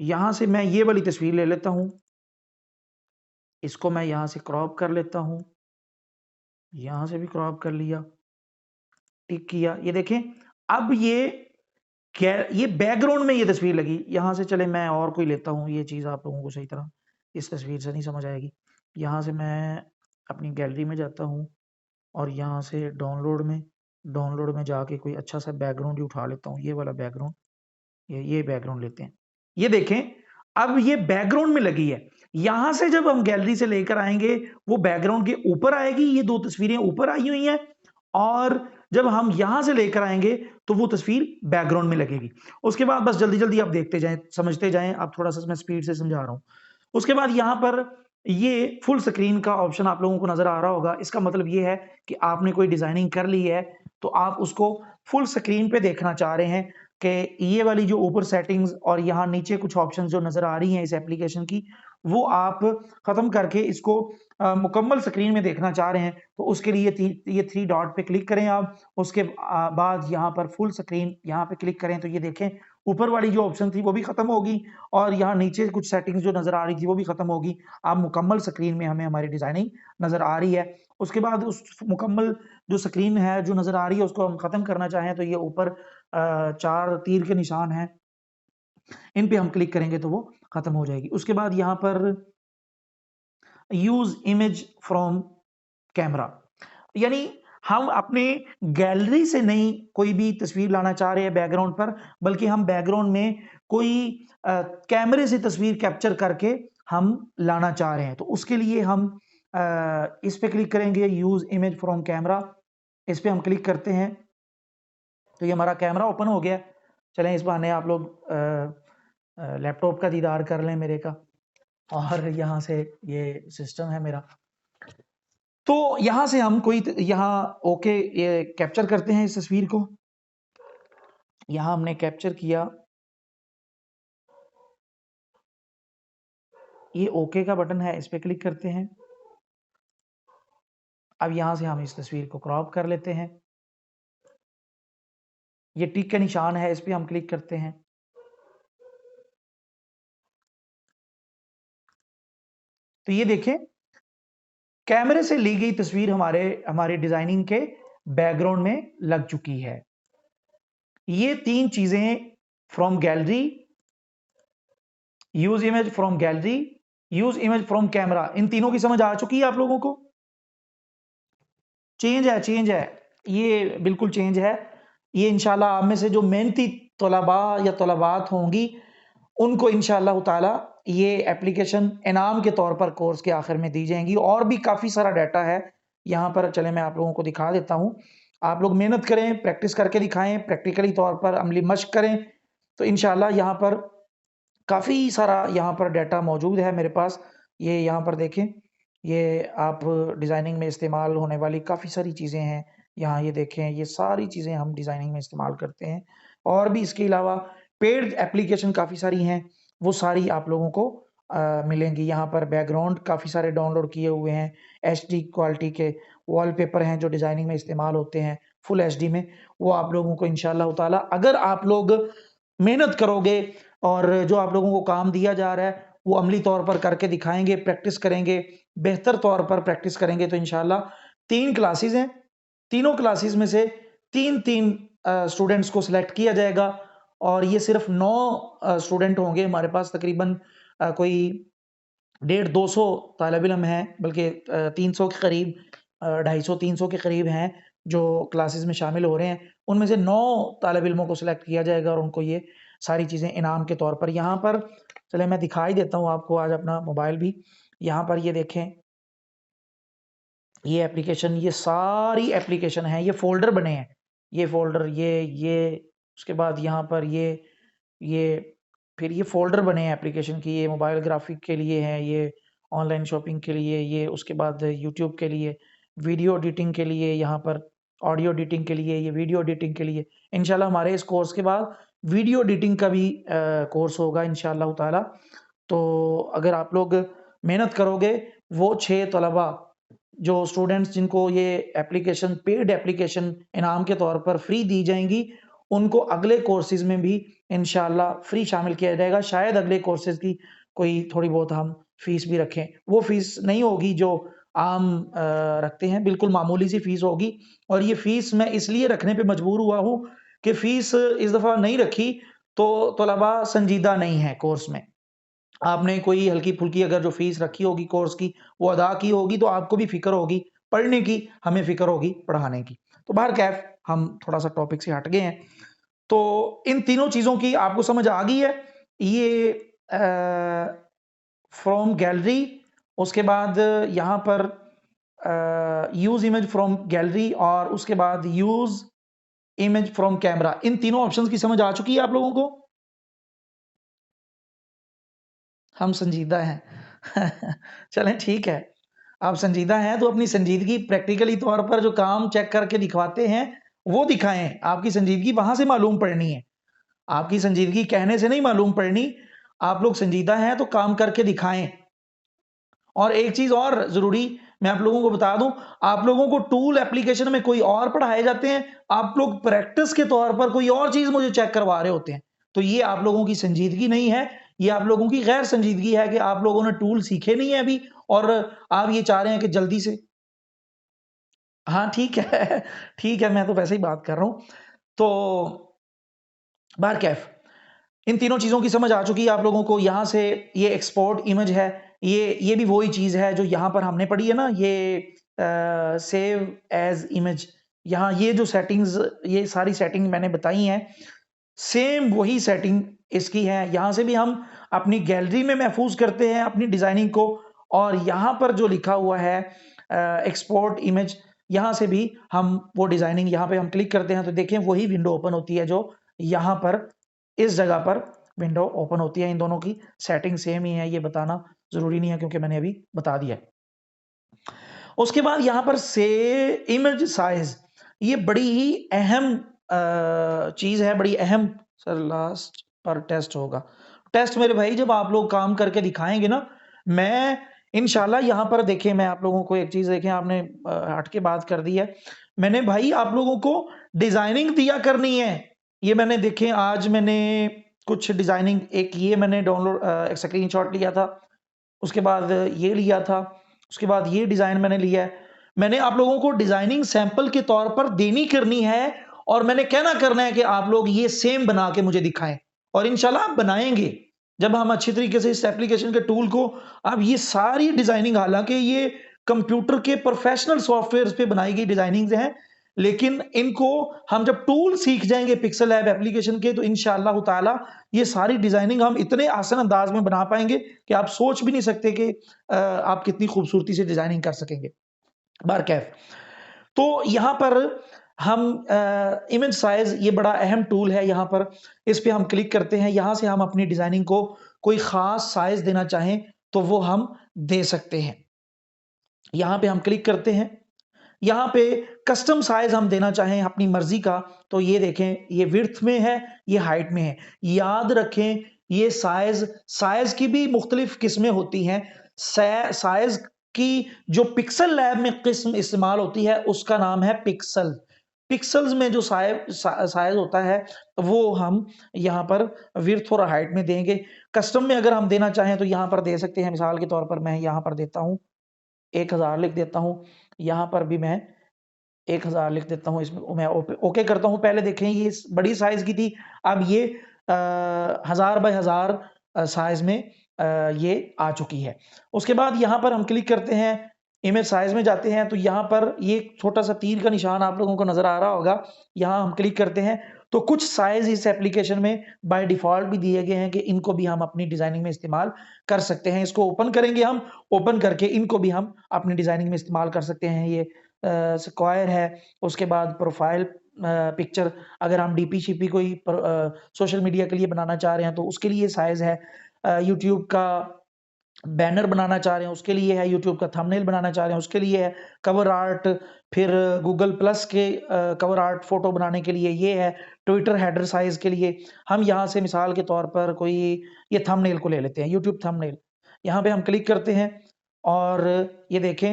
यहाँ से मैं ये वाली तस्वीर ले लेता हूँ, इसको मैं यहाँ से क्रॉप कर लेता हूँ, यहाँ से भी क्रॉप कर लिया, टिक किया। ये देखें, अब ये बैकग्राउंड में ये तस्वीर लगी। यहाँ से चले मैं और कोई लेता हूँ, ये चीज़ आप लोगों को सही तरह इस तस्वीर से नहीं समझ आएगी। यहाँ से मैं अपनी गैलरी में जाता हूँ और यहाँ से डाउनलोड में जाके कोई अच्छा सा बैकग्राउंड ही उठा लेता हूँ। ये वाला बैकग्राउंड, ये बैकग्राउंड लेते हैं। ये देखें, अब ये बैकग्राउंड में लगी है। यहाँ से जब हम गैलरी से लेकर आएँगे, वो बैकग्राउंड के ऊपर आएगी, ये 2 तस्वीरें ऊपर आई हुई हैं और जब हम यहाँ से लेकर आएँगे, तो वो तस्वीर बैकग्राउंड में लगेगी। उसके बाद बस जल्दी-जल्दी आप देखते जाएँ, समझते जाएँ, अब थोड़ा-सा मैं स्पीड से समझा रहा हूँ। उसके बाद यहाँ पर ये फुल स्क्रीन का ऑप्शन आप लोगों को नज़र आ रहा होगा। इसका मतलब ये है कि आपने कोई डिज़ाइनिंग कर ली है, तो आप उसको फुल स्क्रीन पे देखना चाह रहे हैं कि ये वाली जो ऊपर सेटिंग्स और यहाँ नीचे कुछ ऑप्शंस जो नज़र आ रही हैं इस एप्लीकेशन की, वो आप ख़त्म करके इसको मुकम्मल स्क्रीन में देखना चाह रहे हैं, तो उसके लिए ये 3 डॉट पे क्लिक करें आप। उसके बाद यहाँ पर फुल स्क्रीन यहाँ पे क्लिक करें, तो ये देखें ऊपर वाली जो ऑप्शन थी वो भी ख़त्म होगी और यहाँ नीचे कुछ सेटिंग्स जो नज़र आ रही थी वो भी ख़त्म होगी। अब मुकम्मल स्क्रीन में हमें हमारी डिज़ाइनिंग नज़र आ रही है। उसके बाद उस मुकम्मल जो स्क्रीन है, जो नज़र आ रही है, उसको हम ख़त्म करना चाहें तो ये ऊपर 4 तीर के निशान हैं, इन पे हम क्लिक करेंगे तो वो ख़त्म हो जाएगी। उसके बाद यहाँ पर यूज़ इमेज फ्रॉम कैमरा, यानी हम अपने गैलरी से नहीं कोई भी तस्वीर लाना चाह रहे हैं बैकग्राउंड पर, बल्कि हम बैकग्राउंड में कोई कैमरे से तस्वीर कैप्चर करके हम लाना चाह रहे हैं। तो उसके लिए हम इस पे क्लिक करेंगे, यूज़ इमेज फ्रॉम कैमरा, इस पे हम क्लिक करते हैं, तो ये हमारा कैमरा ओपन हो गया। चलें, इस बहाने आप लोग लैपटॉप का दीदार कर लें मेरे का, और यहाँ से ये सिस्टम है मेरा। तो यहाँ से हम कोई यहाँ ओके ये कैप्चर करते हैं इस तस्वीर को। यहाँ हमने कैप्चर किया, ये ओके का बटन है, इस पे क्लिक करते हैं। अब यहाँ से हम इस तस्वीर को क्रॉप कर लेते हैं। ये टिक का निशान है, इस पे हम क्लिक करते हैं। तो ये देखें, कैमरे से ली गई तस्वीर हमारे डिजाइनिंग के बैकग्राउंड में लग चुकी है। ये 3 चीजें from gallery, use image from gallery, use image from camera, इन तीनों की समझ आ चुकी है आप लोगों को? चेंज है, ये बिल्कुल चेंज है। ये इंशाल्लाह आप में से जो मेहनती तलबा या तलबात होंगी, उनको इंशाअल्लाह ताला ये एप्लीकेशन इनाम के तौर पर कोर्स के आखिर में दी जाएँगी। और भी काफ़ी सारा डाटा है, यहाँ पर चलें मैं आप लोगों को दिखा देता हूँ। आप लोग मेहनत करें, प्रैक्टिस करके दिखाएँ, प्रैक्टिकली तौर पर अमली मश्क करें, तो इंशाअल्लाह यहाँ पर काफ़ी सारा यहाँ पर डाटा मौजूद है मेरे पास। ये यहाँ पर देखें, ये आप डिज़ाइनिंग में इस्तेमाल होने वाली काफ़ी सारी चीज़ें हैं। यहाँ ये देखें, ये सारी चीज़ें हम डिज़ाइनिंग में इस्तेमाल करते हैं। और भी इसके अलावा पेड एप्लीकेशन काफ़ी सारी हैं, वो सारी आप लोगों को मिलेंगी। यहाँ पर बैकग्राउंड काफ़ी सारे डाउनलोड किए हुए हैं, एचडी क्वालिटी के वॉलपेपर हैं जो डिज़ाइनिंग में इस्तेमाल होते हैं, फुल एचडी में। वो आप लोगों को इंशाअल्लाह ताला अगर आप लोग मेहनत करोगे और जो आप लोगों को काम दिया जा रहा है, वो अमली तौर पर करके दिखाएँगे, प्रैक्टिस करेंगे, बेहतर तौर पर प्रैक्टिस करेंगे, तो इंशाअल्लाह 3 क्लासेज़ हैं, तीनों क्लासेज़ में से 3-3 स्टूडेंट्स को सिलेक्ट किया जाएगा और ये सिर्फ़ 9 स्टूडेंट होंगे हमारे पास, तकरीबन कोई 150-200 तालिब-इल्म हैं, बल्कि 300 के करीब 250-300 के करीब हैं, जो क्लासेज़ में शामिल हो रहे हैं। उनमें से 9 तालिब-इल्मों को सिलेक्ट किया जाएगा और उनको ये सारी चीज़ें इनाम के तौर पर यहाँ पर चलें मैं दिखा ही देता हूँ आपको आज अपना मोबाइल भी। यहाँ पर ये देखें, ये एप्लीकेशन, ये सारी एप्लीकेशन है, ये फ़ोल्डर बने हैं। ये फ़ोल्डर, ये उसके बाद यहाँ पर ये फिर ये फ़ोल्डर बने हैं एप्लीकेशन की, ये मोबाइल ग्राफ़िक के लिए हैं, ये ऑनलाइन शॉपिंग के लिए ये, उसके बाद यूट्यूब के लिए, वीडियो एडिटिंग के लिए, यहाँ पर ऑडियो एडिटिंग के लिए, ये वीडियो एडिटिंग के लिए। इंशाल्लाह हमारे इस कोर्स के बाद वीडियो एडिटिंग का भी कोर्स होगा इंशाल्लाह ताला। तो अगर आप लोग मेहनत करोगे, वो 6 तलबा जो स्टूडेंट्स जिनको ये एप्लीकेशन, पेड एप्लीकेशन इनाम के तौर पर फ्री दी जाएंगी, उनको अगले कोर्सेज में भी इंशाल्लाह फ्री शामिल किया जाएगा। शायद अगले कोर्सेज की कोई थोड़ी बहुत हम फीस भी रखें, वो फीस नहीं होगी जो आम रखते हैं, बिल्कुल मामूली सी फीस होगी। और ये फीस मैं इसलिए रखने पे मजबूर हुआ हूँ कि फीस इस दफ़ा नहीं रखी तो तलबा संजीदा नहीं है कोर्स में। आपने कोई हल्की-फुल्की अगर जो फीस रखी होगी कोर्स की, वो अदा की होगी, तो आपको भी फ़िक्र होगी पढ़ने की, हमें फ़िक्र होगी पढ़ाने की। तो बहरकैफ़ हम थोड़ा-सा टॉपिक से हट गए हैं। तो इन तीनों चीज़ों की आपको समझ आ गई है? ये फ्रॉम गैलरी, उसके बाद यहाँ पर यूज़ इमेज फ्रॉम गैलरी, और उसके बाद यूज़ इमेज फ्रॉम कैमरा। इन तीनों ऑप्शंस की समझ आ चुकी है आप लोगों को? हम संजीदा हैं। चलें ठीक है, आप संजीदा हैं तो अपनी संजीदगी प्रैक्टिकली तौर पर जो काम चेक करके दिखवाते हैं, वो दिखाएँ। आपकी संजीदगी वहाँ से मालूम पड़नी है। आपकी संजीदगी कहने से नहीं मालूम पड़नी, आप लोग संजीदा हैं तो काम करके दिखाएँ। और एक चीज़ और ज़रूरी मैं आप लोगों को बता दूँ, आप लोगों को टूल एप्लीकेशन में कोई और पढ़ाए जाते हैं, आप लोग प्रैक्टिस के तौर पर कोई और चीज़ मुझे चेक करवा रहे होते हैं। तो ये आप लोगों की संजीदगी नहीं है, ये आप लोगों की गैर संजीदगी है कि आप लोगों ने टूल सीखे नहीं है अभी, और आप ये चाह रहे हैं कि जल्दी से। हाँ, ठीक है, ठीक है, मैं तो वैसे ही बात कर रहा हूँ। तो बहरकैफ़ इन तीनों चीज़ों की समझ आ चुकी है आप लोगों को। यहाँ से ये एक्सपोर्ट इमेज है, ये भी वही चीज़ है जो यहाँ पर हमने पढ़ी है ना, ये सेव एज़ इमेज। यहाँ ये जो सेटिंग्स, ये सारी सेटिंग मैंने बताई हैं, सेम वही सेटिंग इसकी है। यहाँ से भी हम अपनी गैलरी में महफूज़ करते हैं अपनी डिज़ाइनिंग को, और यहाँ पर जो लिखा हुआ है एक्सपोर्ट इमेज, यहाँ से भी हम वो डिज़ाइनिंग, यहाँ पे हम क्लिक करते हैं तो देखें वही विंडो ओपन होती है जो यहाँ पर इस जगह पर विंडो ओपन होती है। इन दोनों की सेटिंग सेम ही है, ये बताना ज़रूरी नहीं है क्योंकि मैंने अभी बता दिया है। उसके बाद यहाँ पर से इमेज साइज़, ये बड़ी ही अहम चीज़ है, बड़ी अहम। सर लास्ट पर टेस्ट होगा। टेस्ट मेरे भाई जब आप लोग काम करके दिखाएँगे ना, मैं इंशाल्लाह यहाँ पर देखें, मैं आप लोगों को एक चीज़ देखें, आपने हट के बात कर दी है। मैंने भाई आप लोगों को डिज़ाइनिंग दिया करनी है। ये मैंने देखें आज मैंने कुछ डिज़ाइनिंग, एक ये मैंने डाउनलोड एक स्क्रीनशॉट लिया था, उसके बाद ये लिया था, उसके बाद ये डिज़ाइन मैंने लिया है। मैंने आप लोगों को डिज़ाइनिंग सैंपल के तौर पर देनी करनी है, और मैंने कहना करना है कि आप लोग ये सेम बना के मुझे दिखाएँ, और इंशाल्लाह आप बनाएँगे। जब हम अच्छी तरीके से इस एप्लीकेशन के टूल को, अब ये सारी डिज़ाइनिंग, हालाँकि ये कंप्यूटर के प्रोफ़ेशनल सॉफ्टवेयर्स पे बनाई गई डिज़ाइनिंग्स हैं, लेकिन इनको हम जब टूल सीख जाएँगे पिक्सेल लैब एप्लीकेशन के, तो इंशाअल्लाह ताला ये सारी डिज़ाइनिंग हम इतने आसान अंदाज़ में बना पाएँगे कि आप सोच भी नहीं सकते कि आप कितनी खूबसूरती से डिज़ाइनिंग कर सकेंगे। बहरकैफ़, तो यहाँ पर हम इमेज साइज़, ये बड़ा अहम टूल है। यहाँ पर इस पे हम क्लिक करते हैं, यहाँ से हम अपनी डिज़ाइनिंग को कोई ख़ास साइज़ देना चाहें, तो वो हम दे सकते हैं। यहाँ पे हम क्लिक करते हैं, यहाँ पे कस्टम साइज़ हम देना चाहें अपनी मर्ज़ी का, तो ये देखें, ये विड्थ में है, ये हाइट में है। याद रखें, ये साइज़ की भी मुख्तलिफ़ किस्में होती हैं। साइज़ की जो पिक्सेल लैब में किस्म इस्तेमाल होती है, उसका नाम है पिक्सल। पिक्सेल्स में जो साइज़ होता है, वो हम यहाँ पर विड्थ और हाइट में देंगे। कस्टम में अगर हम देना चाहें, तो यहाँ पर दे सकते हैं। मिसाल के तौर पर मैं यहाँ पर देता हूँ, 1000 लिख देता हूँ। यहाँ पर भी मैं 1000 लिख देता हूँ, इसमें मैं ओके करता हूँ। पहले देखें ये बड़ी साइज़ की थी, अब ये 1000 बाय 1000 साइज़ में ये आ चुकी है। उसके बाद यहाँ पर हम क्लिक करते हैं, इमेज साइज़ में जाते हैं, तो यहाँ पर ये छोटा-सा तीर का निशान आप लोगों को नज़र आ रहा होगा, यहाँ हम क्लिक करते हैं, तो कुछ साइज़ इस एप्लीकेशन में बाय डिफ़ॉल्ट भी दिए गए हैं कि इनको भी हम अपनी डिज़ाइनिंग में इस्तेमाल कर सकते हैं। इसको ओपन करेंगे हम, ओपन करके इनको भी हम अपनी डिज़ाइनिंग में इस्तेमाल कर सकते हैं। ये स्क्वायर है, उसके बाद प्रोफ़ाइल पिक्चर, अगर हम डीपी-शीपी कोई सोशल मीडिया के लिए बनाना चाह रहे हैं, तो उसके लिए साइज़ है। यूट्यूब का बैनर बनाना चाह रहे हैं उसके लिए है, यूट्यूब का थंबनेल बनाना चाह रहे हैं उसके लिए है, कवर आर्ट, फिर गूगल प्लस के कवर आर्ट फोटो बनाने के लिए ये है, ट्विटर हेडर साइज के लिए हम यहाँ से मिसाल के तौर पर कोई ये थंबनेल को ले लेते हैं, यूट्यूब थंबनेल। यहाँ पे हम क्लिक करते हैं और ये देखें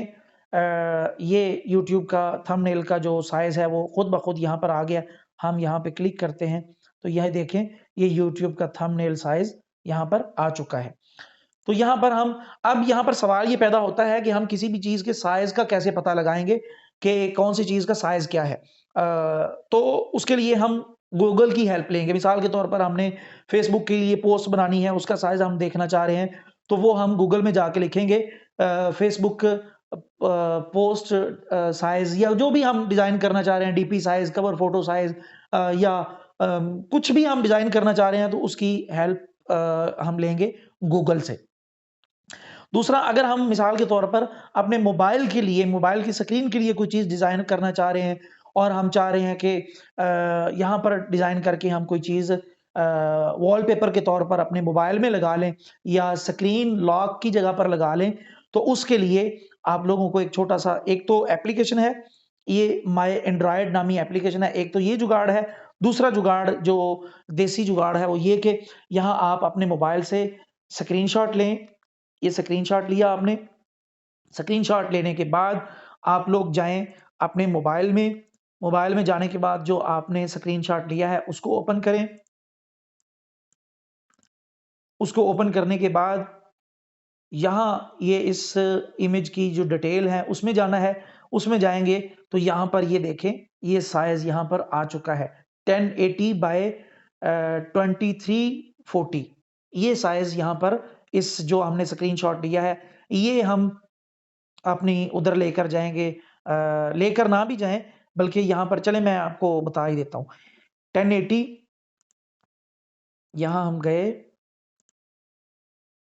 ये यूट्यूब का थंबनेल का जो साइज़ है वो खुद ब खुद यहाँ पर आ गया। हम यहाँ पे क्लिक करते हैं तो यह देखें ये यूट्यूब का थंबनेल साइज़ यहाँ पर आ चुका है। तो यहाँ पर हम अब यहाँ पर सवाल ये पैदा होता है कि हम किसी भी चीज़ के साइज़ का कैसे पता लगाएँगे कि कौन-सी चीज़ का साइज़ क्या है? तो उसके लिए हम गूगल की हेल्प लेंगे। मिसाल के तौर पर हमने फ़ेसबुक के लिए पोस्ट बनानी है, उसका साइज़ हम देखना चाह रहे हैं, तो वो हम गूगल में जाके लिखेंगे फ़ेसबुक पोस्ट साइज़ या जो भी हम डिज़ाइन करना चाह रहे हैं, DP size, cover photo size या कुछ भी हम डिज़ाइन करना चाह रहे हैं, तो उसकी हेल्प हम लेंगे गूगल से। दूसरा अगर हम मिसाल के तौर पर अपने मोबाइल के लिए, मोबाइल की स्क्रीन के लिए कोई चीज़ डिज़ाइन करना चाह रहे हैं और हम चाह रहे हैं कि यहाँ पर डिज़ाइन करके हम कोई चीज़ वॉलपेपर के तौर पर अपने मोबाइल में लगा लें या स्क्रीन लॉक की जगह पर लगा लें, तो उसके लिए आप लोगों को एक छोटा-सा एक तो एप्लीकेशन है, ये माय एंड्रॉयड नामी एप्लीकेशन है, एक तो ये जुगाड़ है, दूसरा जुगाड़ जो देसी जुगाड़ है वो ये कि यहाँ आप अपने मोबाइल से स्क्रीनशॉट लें, ये स्क्रीनशॉट लिया आपने, स्क्रीनशॉट लेने के बाद आप लोग जाएँ अपने मोबाइल में जाने के बाद जो आपने स्क्रीनशॉट लिया है उसको ओपन करें। उसको ओपन करने के बाद यहाँ ये इस इमेज की जो डिटेल है उसमें जाना है, उसमें जाएँगे तो यहाँ पर ये देखें, ये साइज़ यहाँ पर आ चुका है 1080 बाय 2340 ये साइज़ यहाँ पर इस जो हमने स्क्रीनशॉट लिया है, ये हम अपनी उधर लेकर जाएँगे लेकर ना भी जाएँ, बल्कि यहाँ पर चलें मैं आपको बता ही देता हूँ। 1080 यहाँ हम गए,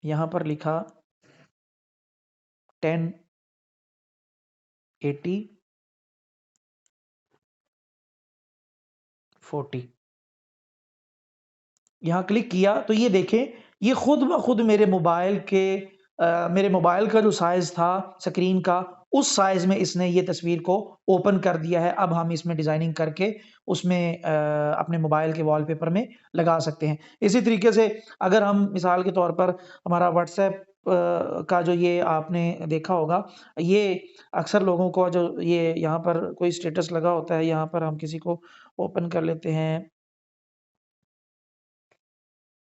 यहाँ पर लिखा 1080 40 यहाँ क्लिक किया तो ये देखें, ये खुद ब खुद मेरे मोबाइल का जो साइज़ था स्क्रीन का, उस साइज़ में इसने ये तस्वीर को ओपन कर दिया है। अब हम इसमें डिज़ाइनिंग करके उसमें अपने मोबाइल के वॉलपेपर में लगा सकते हैं। इसी तरीके से अगर हम मिसाल के तौर पर हमारा व्हाट्सएप का जो ये आपने देखा होगा, ये अक्सर लोगों को जो ये यहाँ पर कोई स्टेटस लगा होता है, यहाँ पर हम किसी को ओपन कर लेते हैं।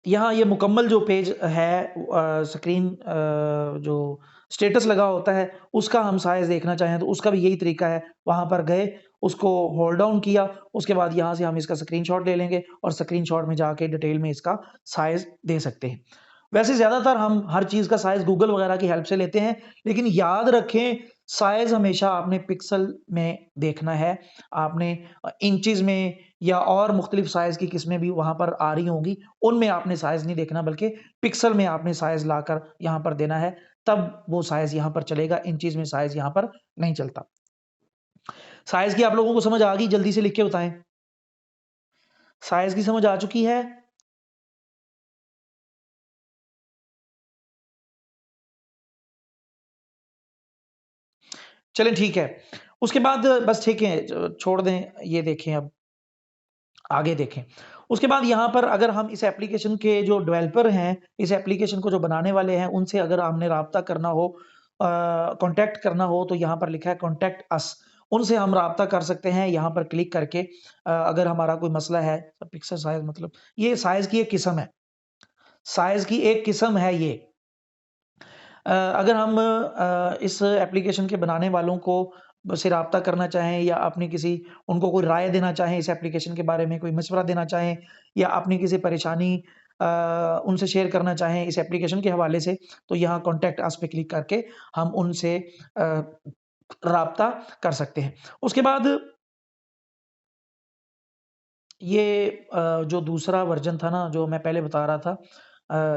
यहाँ ये मुकम्मल जो पेज है स्क्रीन जो स्टेटस लगा होता है, उसका हम साइज़ देखना चाहें तो उसका भी यही तरीका है। वहाँ पर गए, उसको होल्ड डाउन किया, उसके बाद यहाँ से हम इसका स्क्रीनशॉट ले लेंगे और स्क्रीनशॉट में जाके डिटेल में इसका साइज़ दे सकते हैं। वैसे ज़्यादातर हम हर चीज़ का साइज़ गूगल वगैरह की हेल्प से लेते हैं, लेकिन याद रखें साइज़ हमेशा आपने पिक्सल में देखना है। आपने इंचेज़ में या और मुख्तलिफ साइज़ की किस्में भी वहाँ पर आ रही होंगी, उनमें आपने साइज़ नहीं देखना बल्कि पिक्सल में आपने साइज़ लाकर यहाँ पर देना है, तब वो साइज़ यहाँ पर चलेगा, इंचेज़ में साइज़ यहाँ पर नहीं चलता। साइज़ की आप लोगों को समझ आ गई? जल्दी से लिख के बताएँ। साइज़ की समझ आ चुकी है? चलें ठीक है। उसके बाद बस ठीक है, छोड़ दें, ये देखें अब, आगे देखें। उसके बाद यहाँ पर अगर हम इस एप्लीकेशन के जो डेवलपर हैं, इस एप्लीकेशन को जो बनाने वाले हैं, उनसे अगर हमने राब्ता करना हो कॉन्टैक्ट करना हो, तो यहाँ पर लिखा है कॉन्टैक्ट अस। उनसे हम राब्ता कर सकते हैं यहाँ पर क्लिक करके अगर हमारा कोई मसला है, पिक्सल साइज़ मतलब ये साइज़ की एक किस्म है। साइज़ की एक किस्म है ये। अगर हम इस एप्लीकेशन के बनाने वालों को से राब्ता करना चाहें या अपनी किसी उनको कोई राय देना चाहें इस एप्लीकेशन के बारे में, कोई मशवरा देना चाहें या अपनी किसी परेशानी उनसे शेयर करना चाहें इस एप्लीकेशन के हवाले से, तो यहाँ कॉन्टैक्ट अस पे क्लिक करके हम उनसे राब्ता कर सकते हैं। उसके बाद ये जो दूसरा वर्ज़न था ना, जो मैं पहले बता रहा था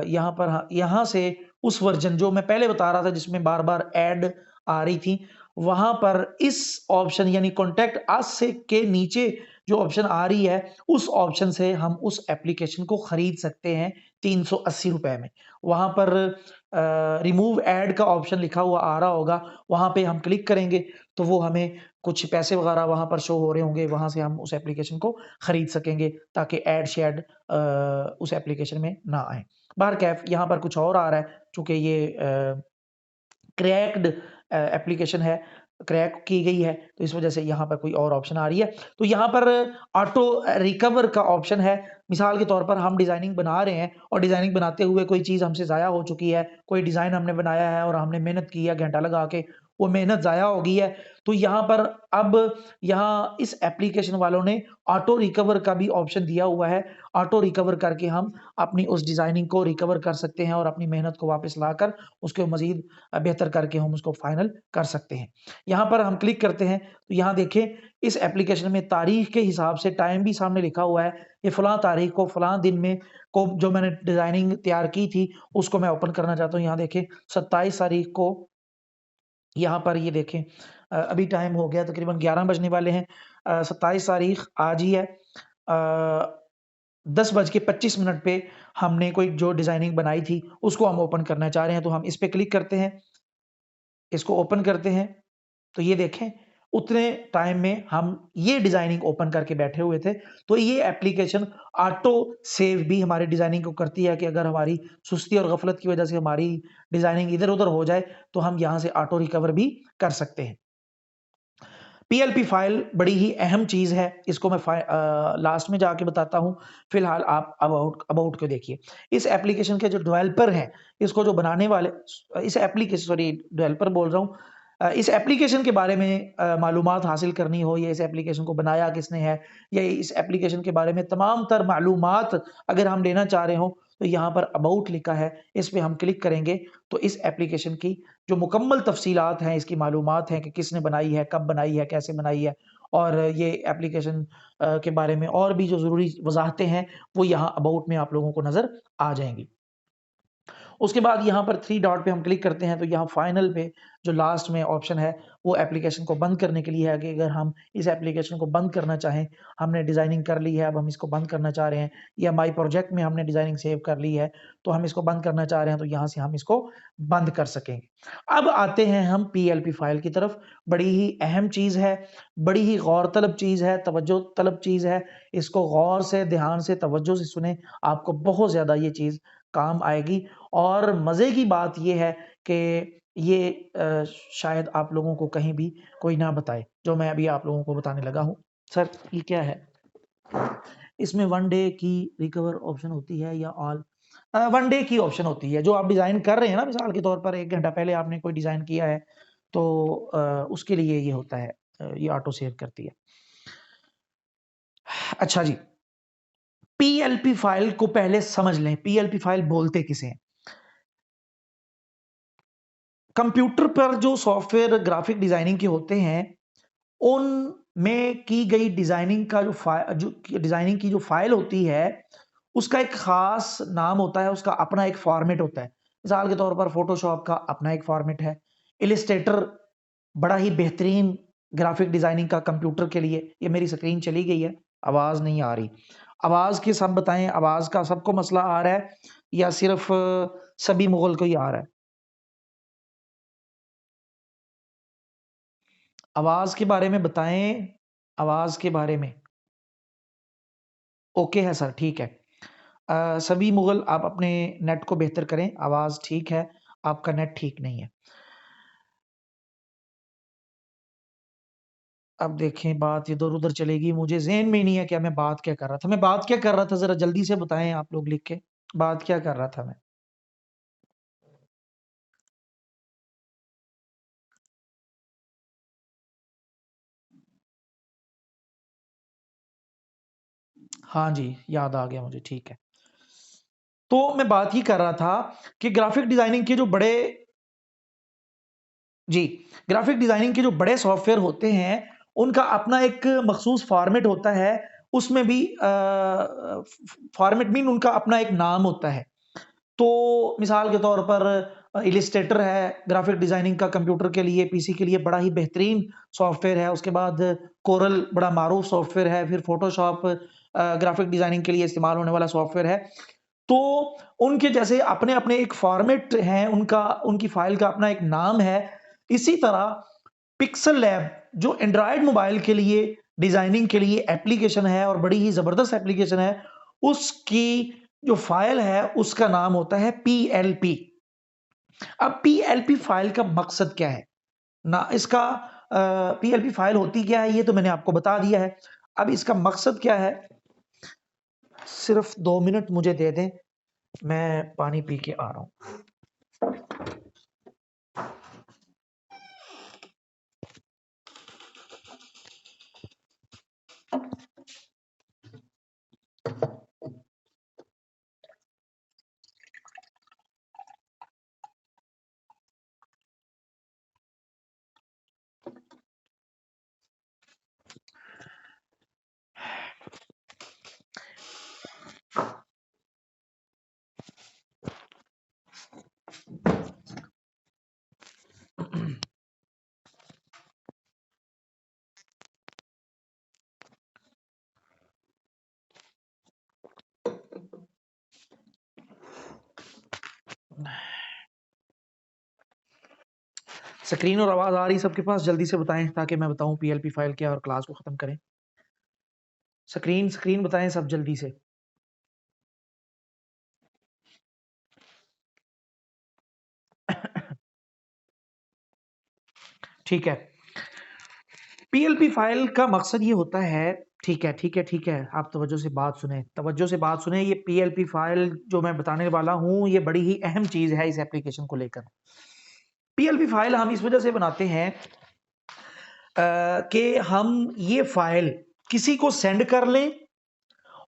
यहाँ पर यहाँ से उस वर्ज़न जो मैं पहले बता रहा था जिसमें बार-बार ऐड आ रही थी, वहाँ पर इस ऑप्शन यानी कॉन्टैक्ट अस से के नीचे जो ऑप्शन आ रही है उस ऑप्शन से हम उस एप्लीकेशन को खरीद सकते हैं 380 रुपए में। वहां पर रिमूव एड का ऑप्शन लिखा हुआ आ रहा होगा, वहां पे हम क्लिक करेंगे तो वो हमें कुछ पैसे वगैरह वहां पर शो हो रहे होंगे, वहां से हम उस एप्लीकेशन को खरीद सकेंगे ताकि एड शेड उस एप्लीकेशन में ना आए। बाहर कैफ यहाँ पर कुछ और आ रहा है, चूंकि ये क्रैक्ड एप्लीकेशन है, क्रैक की गई है, तो इस वजह से यहाँ पर कोई और ऑप्शन आ रही है। तो यहाँ पर ऑटो रिकवर का ऑप्शन है। मिसाल के तौर पर हम डिजाइनिंग बना रहे हैं और डिजाइनिंग बनाते हुए कोई चीज हमसे जाया हो चुकी है, कोई डिजाइन हमने बनाया है और हमने मेहनत की है घंटा लगा के, वो मेहनत जाया हो गई है, तो यहाँ पर अब यहाँ इस एप्लीकेशन वालों ने ऑटो रिकवर का भी ऑप्शन दिया हुआ है। ऑटो रिकवर करके हम अपनी उस डिजाइनिंग को रिकवर कर सकते हैं और अपनी मेहनत को वापस लाकर उसको मजीद बेहतर करके हम उसको फाइनल कर सकते हैं। यहाँ पर हम क्लिक करते हैं तो यहाँ देखें इस एप्लीकेशन में तारीख के हिसाब से टाइम भी सामने लिखा हुआ है, ये फलां तारीख को फलां दिन में को जो मैंने डिजाइनिंग तैयार की थी उसको मैं ओपन करना चाहता हूँ। यहाँ देखें 27 तारीख को, यहाँ पर ये देखें अभी टाइम हो गया तकरीबन 11 बजने वाले हैं। 27 तारीख आज ही है। 10:25 पे हमने कोई जो डिजाइनिंग बनाई थी उसको हम ओपन करना चाह रहे हैं, तो हम इस पे क्लिक करते हैं, इसको ओपन करते हैं, तो ये देखें उतने टाइम में हम ये डिजाइनिंग ओपन करके बैठे हुए थे। तो ये एप्लीकेशन ऑटो सेव भी हमारी डिजाइनिंग को करती है कि अगर हमारी सुस्ती और गफलत की वजह से हमारी डिजाइनिंग इधर उधर हो जाए तो हम यहां से ऑटो रिकवर भी कर सकते हैं। पीएलपी फाइल बड़ी ही अहम चीज है, इसको मैं लास्ट में जाके बताता हूं। फिलहाल आप अबाउट को देखिए। इस एप्लीकेशन के जो डेवलपर हैं, इसको जो बनाने वाले, इस एप्लीकेशन सॉरी डेवलपर बोल रहा हूं, इस एप्लीकेशन के बारे में मालूमात हासिल करनी हो या इस एप्लीकेशन को बनाया किसने है या इस एप्लीकेशन के बारे में तमाम तर मालूमात अगर हम लेना चाह रहे हो तो यहाँ पर अबाउट लिखा है, इस पे हम क्लिक करेंगे तो इस एप्लीकेशन की जो मुकम्मल तफसीलात हैं, इसकी मालूमात हैं कि किसने बनाई है, कब बनाई है, कैसे बनाई है और ये एप्लीकेशन के बारे में और भी जो ज़रूरी वजाहतें हैं वो यहाँ अबाउट में आप लोगों को नज़र आ जाएंगी। उसके बाद यहाँ पर 3 डॉट पे हम क्लिक करते हैं तो यहाँ फाइनल पे जो लास्ट में ऑप्शन है वो एप्लीकेशन को बंद करने के लिए है कि अगर हम इस एप्लीकेशन को बंद करना चाहें, हमने डिजाइनिंग कर ली है, अब हम इसको बंद करना चाह रहे हैं, या माई प्रोजेक्ट में हमने डिजाइनिंग सेव कर ली है तो हम इसको बंद करना चाह रहे हैं, तो यहाँ से हम इसको बंद कर सकेंगे। अब आते हैं हम पीएलपी फाइल की तरफ। बड़ी ही अहम चीज है, बड़ी ही गौर तलब चीज है, तवज्जो तलब चीज है। इसको गौर से, ध्यान से, तवज्जो से सुने, आपको बहुत ज्यादा ये चीज काम आएगी। और मजे की बात यह है कि ये शायद आप लोगों को कहीं भी कोई ना बताए जो मैं अभी आप लोगों को बताने लगा हूं। सर ये क्या है? इसमें 1 डे की रिकवर ऑप्शन होती है या ऑल? 1 डे की ऑप्शन होती है। जो आप डिजाइन कर रहे हैं ना, मिसाल के तौर पर 1 घंटा पहले आपने कोई डिजाइन किया है तो उसके लिए ये होता है, ये ऑटो सेव करती है। अच्छा जी, पीएलपी फाइल को पहले समझ लें, पीएलपी फाइल बोलते किसे हैं। कंप्यूटर पर जो सॉफ्टवेयर ग्राफिक डिजाइनिंग के होते हैं उनमें की गई डिजाइनिंग का जो डिजाइनिंग की जो फाइल होती है उसका एक खास नाम होता है, उसका अपना एक फॉर्मेट होता है। मिसाल के तौर पर फोटोशॉप का अपना एक फॉर्मेट है, इलिस्ट्रेटर बड़ा ही बेहतरीन ग्राफिक डिजाइनिंग का कंप्यूटर के लिए। ये मेरी स्क्रीन चली गई है, आवाज नहीं आ रही। आवाज के सब बताएं, आवाज का सबको मसला आ रहा है या सिर्फ सभी मुगल को ही आ रहा है? आवाज के बारे में बताएं, आवाज के बारे में। ओके है सर, ठीक है। सभी मुगल आप अपने नेट को बेहतर करें, आवाज ठीक है, आपका नेट ठीक नहीं है। अब देखें बात इधर उधर चलेगी, मुझे ज़हन में नहीं है क्या मैं बात क्या कर रहा था। मैं बात क्या कर रहा था ज़रा जल्दी से बताएं आप लोग लिख के, बात क्या कर रहा था मैं? हाँ जी, याद आ गया मुझे, ठीक है। तो मैं बात ही कर रहा था कि ग्राफिक डिजाइनिंग के जो बड़े जी, ग्राफिक डिजाइनिंग के जो बड़े सॉफ्टवेयर होते हैं उनका अपना एक मखसूस फॉर्मेट होता है। उसमें भी फॉर्मेट मीन उनका अपना एक नाम होता है। तो मिसाल के तौर पर इलिस्ट्रेटर है ग्राफिक डिजाइनिंग का कंप्यूटर के लिए, पीसी के लिए बड़ा ही बेहतरीन सॉफ्टवेयर है। उसके बाद कोरल बड़ा मारूफ सॉफ्टवेयर है। फिर फोटोशॉप ग्राफिक डिजाइनिंग के लिए इस्तेमाल होने वाला सॉफ्टवेयर है। तो उनके जैसे अपने-अपने एक फॉर्मेट है, उनकी फाइल का अपना एक नाम है। इसी तरह पिक्सल लैब जो एंड्रॉयड मोबाइल के लिए डिजाइनिंग के लिए एप्लीकेशन है और बड़ी ही जबरदस्त एप्लीकेशन है, उसकी जो फाइल है उसका नाम होता है पीएलपी। अब पीएलपी फाइल का मकसद क्या है ना, इसका पीएलपी फाइल होती क्या है ये तो मैंने आपको बता दिया है। अब इसका मकसद क्या है, सिर्फ 2 मिनट मुझे दे दें, मैं पानी पी के आ रहा हूं। स्क्रीन और आवाज आ रही सबके पास? जल्दी से बताएं ताकि मैं बताऊं पीएलपी फाइल क्या और क्लास को खत्म करें। स्क्रीन स्क्रीन बताएं सब जल्दी से। ठीक है, पीएलपी फाइल का मकसद ये होता है, ठीक है ठीक है ठीक है, आप तवज्जो से बात सुने, तवज्जो से बात सुने। ये पीएलपी फाइल जो मैं बताने वाला हूं ये बड़ी ही अहम चीज है इस एप्लीकेशन को लेकर। पीएलपी फाइल हम इस वजह से बनाते हैं कि हम ये फाइल किसी को सेंड कर लें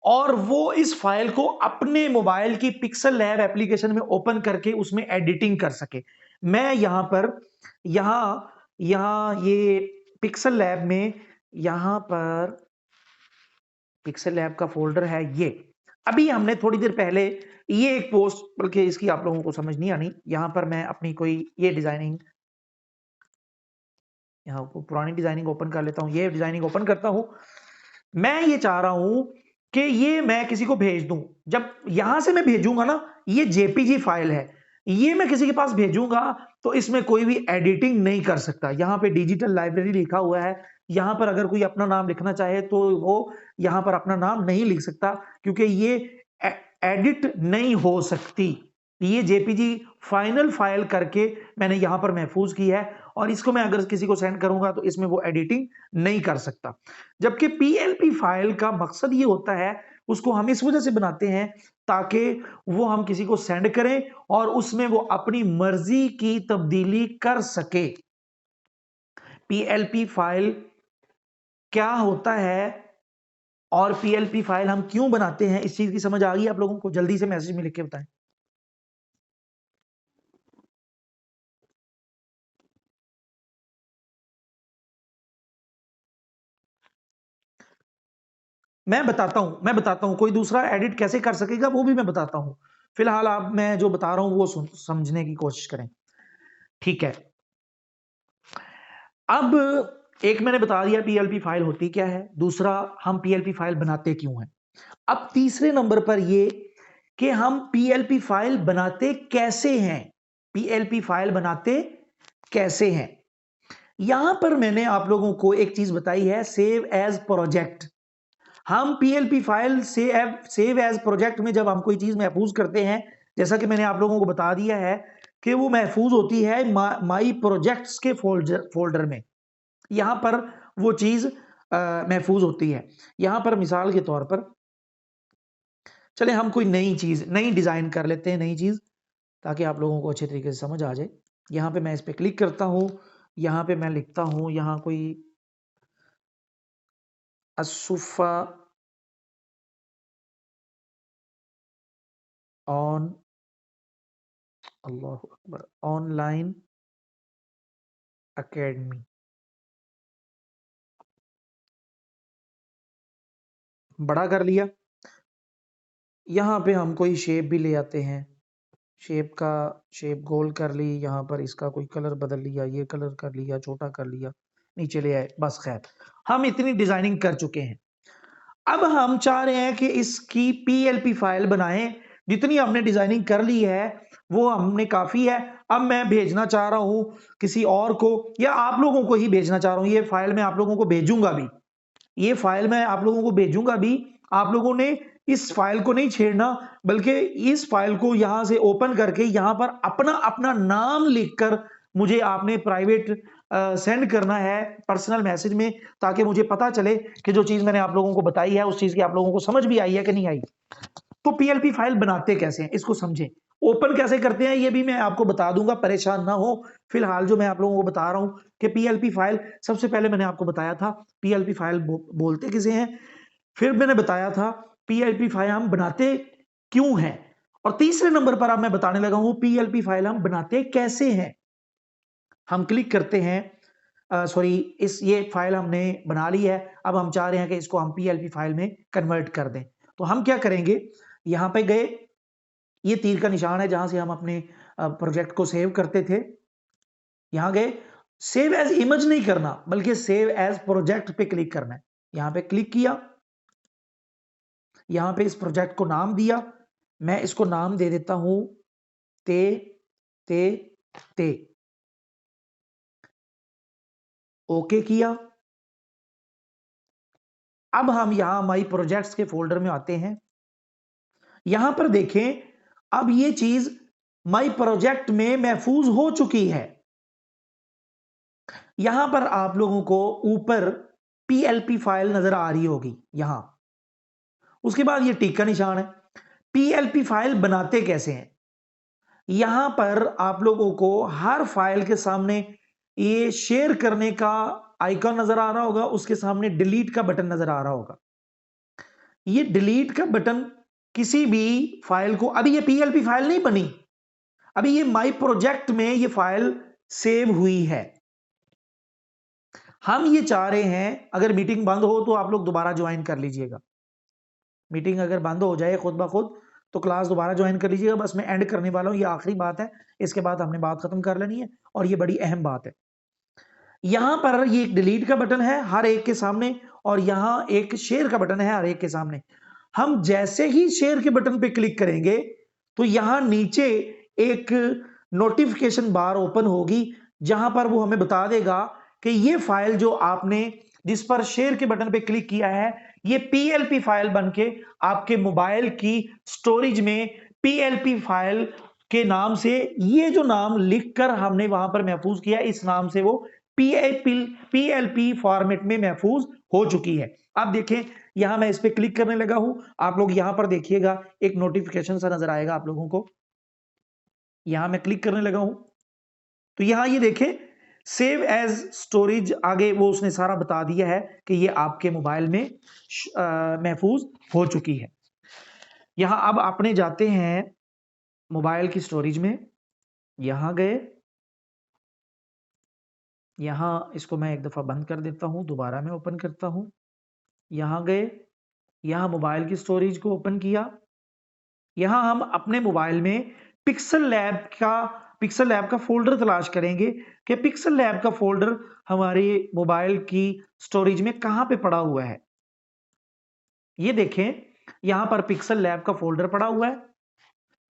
और वो इस फाइल को अपने मोबाइल की पिक्सल लैब एप्लीकेशन में ओपन करके उसमें एडिटिंग कर सके। मैं यहां पर यहां यहां ये पिक्सल लैब में, यहां पर पिक्सल लैब का फोल्डर है ये। अभी हमने थोड़ी देर पहले ये एक पोस्ट, बल्कि इसकी आप लोगों को समझ नहीं आनी, यहां पर मैं अपनी कोई ये डिजाइनिंग, यहाँ पुरानी डिजाइनिंग ओपन कर लेता हूं, ये डिजाइनिंग ओपन करता हूं। मैं ये चाह रहा हूं कि ये मैं किसी को भेज दूं। जब यहां से मैं भेजूंगा ना, ये जेपीजी फाइल है, ये मैं किसी के पास भेजूंगा तो इसमें कोई भी एडिटिंग नहीं कर सकता। यहां पे डिजिटल लाइब्रेरी लिखा हुआ है, यहां पर अगर कोई अपना नाम लिखना चाहे तो वो यहां पर अपना नाम नहीं लिख सकता, क्योंकि ये एडिट नहीं हो सकती। ये जेपीजी फाइनल फाइल करके मैंने यहां पर महफूज की है, और इसको मैं अगर किसी को सेंड करूंगा तो इसमें वो एडिटिंग नहीं कर सकता। जबकि पीएलपी फाइल का मकसद ये होता है, उसको हम इस वजह से बनाते हैं ताकि वो हम किसी को सेंड करें और उसमें वो अपनी मर्जी की तब्दीली कर सके। पीएलपी फाइल क्या होता है और पीएलपी फाइल हम क्यों बनाते हैं, इस चीज की समझ आ गई आप लोगों को? जल्दी से मैसेज में लिख के बताएं। मैं बताता हूं कोई दूसरा एडिट कैसे कर सकेगा वो भी मैं बताता हूं। फिलहाल आप, मैं जो बता रहा हूं वो समझने की कोशिश करें, ठीक है। अब एक मैंने बता दिया पीएलपी फाइल होती क्या है, दूसरा हम पीएलपी फाइल बनाते क्यों हैं। अब तीसरे नंबर पर ये कि हम पीएलपी फाइल बनाते कैसे हैं, पीएलपी फाइल बनाते कैसे हैं। यहां पर मैंने आप लोगों को एक चीज बताई है, सेव एज प्रोजेक्ट। हम PLP file save as project में जब हम कोई चीज महफूज करते हैं, जैसा कि मैंने आप लोगों को बता दिया है कि वो महफूज होती है माई प्रोजेक्ट्स के फोल्डर में। यहां पर वो चीज महफूज होती है। यहां पर मिसाल के तौर पर चले हम कोई नई चीज, नई डिजाइन कर लेते हैं, नई चीज, ताकि आप लोगों को अच्छे तरीके से समझ आ जाए। यहां पे मैं इस पे क्लिक करता हूं, यहां पे मैं लिखता हूं, यहां कोई असुफा ऑन, अल्लाह अकबर, ऑनलाइन एकेडमी, बड़ा कर लिया। यहां पे हम कोई शेप भी ले आते हैं, शेप गोल कर ली, यहाँ पर इसका कोई कलर बदल लिया, ये कलर कर लिया, छोटा कर लिया, नीचे ले आए, बस खैर हम इतनी डिजाइनिंग कर चुके हैं। अब हम चाह रहे हैं कि इसकी पीएलपी फाइल बनाएं। जितनी हमने डिजाइनिंग कर ली है वो हमने काफी है। अब मैं भेजना चाह रहा हूं किसी और को, या आप लोगों को ही भेजना चाह रहा हूं। ये फाइल मैं आप लोगों को भेजूंगा भी, ये फाइल मैं आप लोगों को भेजूंगा भी। आप लोगों ने इस फाइल को नहीं छेड़ना, बल्कि इस फाइल को यहां से ओपन करके यहां पर अपना अपना नाम लिखकर मुझे आपने प्राइवेट सेंड करना है पर्सनल मैसेज में, ताकि मुझे पता चले कि जो चीज मैंने आप लोगों को बताई है उस चीज की आप लोगों को समझ भी आई है कि नहीं आई। तो पीएलपी फाइल बनाते कैसे हैं इसको समझें, ओपन कैसे करते हैं ये भी मैं आपको बता दूंगा, परेशान ना हो। फिलहाल जो मैं आप लोगों को बता रहा हूं कि पीएलपी फाइल, सबसे पहले मैंने आपको बताया था पीएलपी फाइल बोलते किसे हैं, फिर मैंने बताया था पीएलपी फाइल हम बनाते क्यों हैं, और तीसरे नंबर पर अब मैं बताने लगा हूं पीएलपी फाइल हम बनाते कैसे हैं। हम क्लिक करते हैं, सॉरी, इस ये फाइल हमने बना ली है। अब हम चाह रहे हैं कि इसको हम पीएलपी फाइल में कन्वर्ट कर दें। तो हम क्या करेंगे, यहां पे गए, ये तीर का निशान है जहां से हम अपने प्रोजेक्ट को सेव करते थे, यहां गए, सेव एज इमेज नहीं करना बल्कि सेव एज प्रोजेक्ट पे क्लिक करना है। यहां पे क्लिक किया, यहां पे इस प्रोजेक्ट को नाम दिया, मैं इसको नाम दे देता हूं ते ते ते, ओके किया। अब हम यहां माई प्रोजेक्ट्स के फोल्डर में आते हैं, यहां पर देखें अब ये चीज माई प्रोजेक्ट में महफूज हो चुकी है। यहां पर आप लोगों को ऊपर पीएलपी फाइल नजर आ रही होगी यहां, उसके बाद ये टिक का निशान है। पीएलपी फाइल बनाते कैसे हैं, यहां पर आप लोगों को हर फाइल के सामने ये शेयर करने का आइकॉन नजर आ रहा होगा, उसके सामने डिलीट का बटन नजर आ रहा होगा। ये डिलीट का बटन किसी भी फाइल को, अभी ये पीएलपी फाइल नहीं बनी, अभी ये माई प्रोजेक्ट में ये फाइल सेव हुई है। हम ये चाह रहे हैं अगर मीटिंग बंद हो तो आप लोग दोबारा ज्वाइन कर लीजिएगा, मीटिंग अगर बंद हो जाए खुद ब खुद तो क्लास दोबारा ज्वाइन कर लीजिएगा। बस मैं एंड करने वाला हूं, ये आखिरी बात है, इसके बाद हमने बात खत्म कर लेनी है, और ये बड़ी अहम बात है। यहां पर ये एक डिलीट का बटन है हर एक के सामने, और यहां एक शेयर का बटन है हर एक के सामने। हम जैसे ही शेयर के बटन पे क्लिक करेंगे तो यहां नीचे एक नोटिफिकेशन बार ओपन होगी, जहां पर वो हमें बता देगा कि ये फाइल जो आपने जिस पर शेयर के बटन पे क्लिक किया है ये पीएलपी फाइल बनके आपके मोबाइल की स्टोरेज में पीएलपी फाइल के नाम से, ये जो नाम लिखकर हमने वहां पर महफूज किया इस नाम से वो पीएलपी फॉर्मेट में महफूज हो चुकी है। आप देखें यहां मैं इस पे क्लिक करने लगा हूं, आप लोग यहां पर देखिएगा एक नोटिफिकेशन सा नजर आएगा आप लोगों को। यहां मैं क्लिक करने लगा हूं तो यहां ये देखें सेव एज स्टोरेज, आगे वो उसने सारा बता दिया है कि ये आपके मोबाइल में महफूज हो चुकी है। यहां अब अपने जाते हैं मोबाइल की स्टोरेज में, यहां गए, यहां इसको मैं एक दफा बंद कर देता हूं, दोबारा मैं ओपन करता हूं, यहां गए, यहां मोबाइल की स्टोरेज को ओपन किया, यहां हम अपने मोबाइल में पिक्सल लैब का फोल्डर तलाश करेंगे कि पिक्सल लैब का फोल्डर हमारे मोबाइल की स्टोरेज में कहां पे पड़ा हुआ है। ये देखें यहां पर पिक्सल लैब का फोल्डर पड़ा हुआ है,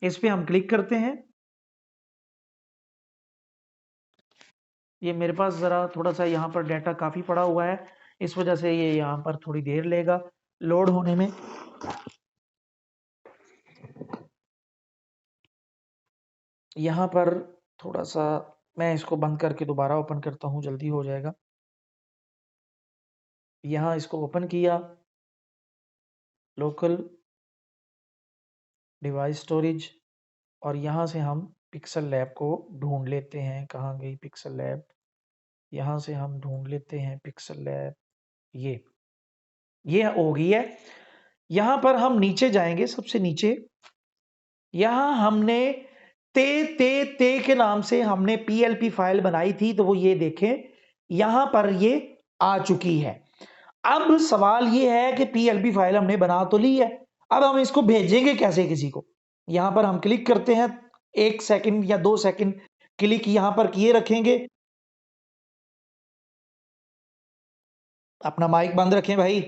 इस पे हम क्लिक करते हैं। ये मेरे पास जरा थोड़ा सा यहां पर डाटा काफी पड़ा हुआ है, इस वजह से ये यहां पर थोड़ी देर लेगा लोड होने में। यहां पर थोड़ा सा मैं इसको बंद करके दोबारा ओपन करता हूं, जल्दी हो जाएगा। यहां इसको ओपन किया, लोकल डिवाइस स्टोरेज, और यहां से हम पिक्सल लैब को ढूंढ लेते हैं। कहाँ गई पिक्सल लैब, यहां से हम ढूंढ लेते हैं पिक्सल लैब, ये हो गई है। यहां पर हम नीचे जाएंगे, सबसे नीचे यहां हमने ते के नाम से हमने पीएलपी फाइल बनाई थी, तो वो ये देखें यहां पर ये आ चुकी है। अब सवाल ये है कि पीएलपी फाइल हमने बना तो ली है, अब हम इसको भेजेंगे कैसे किसी को। यहां पर हम क्लिक करते हैं 1 सेकंड या 2 सेकंड क्लिक यहाँ पर किए रखेंगे। अपना माइक बंद रखें भाई।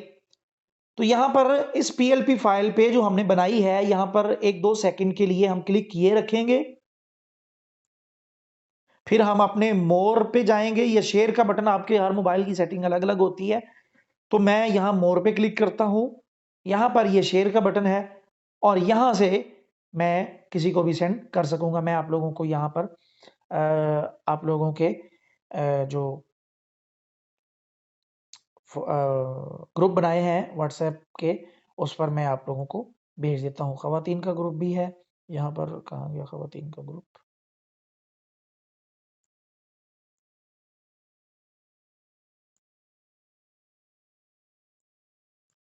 तो यहाँ पर इस पीएलपी फाइल पे जो हमने बनाई है, यहाँ पर 1-2 सेकंड के लिए हम क्लिक किए रखेंगे। फिर हम अपने मोर पे जाएंगे। या शेयर का बटन, आपके हर मोबाइल की सेटिंग अलग-अलग होती है, तो मैं यहाँ मोर पे क्लिक करता हूँ। यहाँ पर ये शेयर का बटन है और यहाँ से मैं किसी को भी सेंड कर सकूँगा। मैं आप लोगों को यहाँ पर आप लोगों के जो ग्रुप बनाए हैं व्हाट्सएप के, उस पर मैं आप लोगों को भेज देता हूँ। ख़वातीन का ग्रुप भी है, यहाँ पर कहाँ गया ख़वातीन का ग्रुप?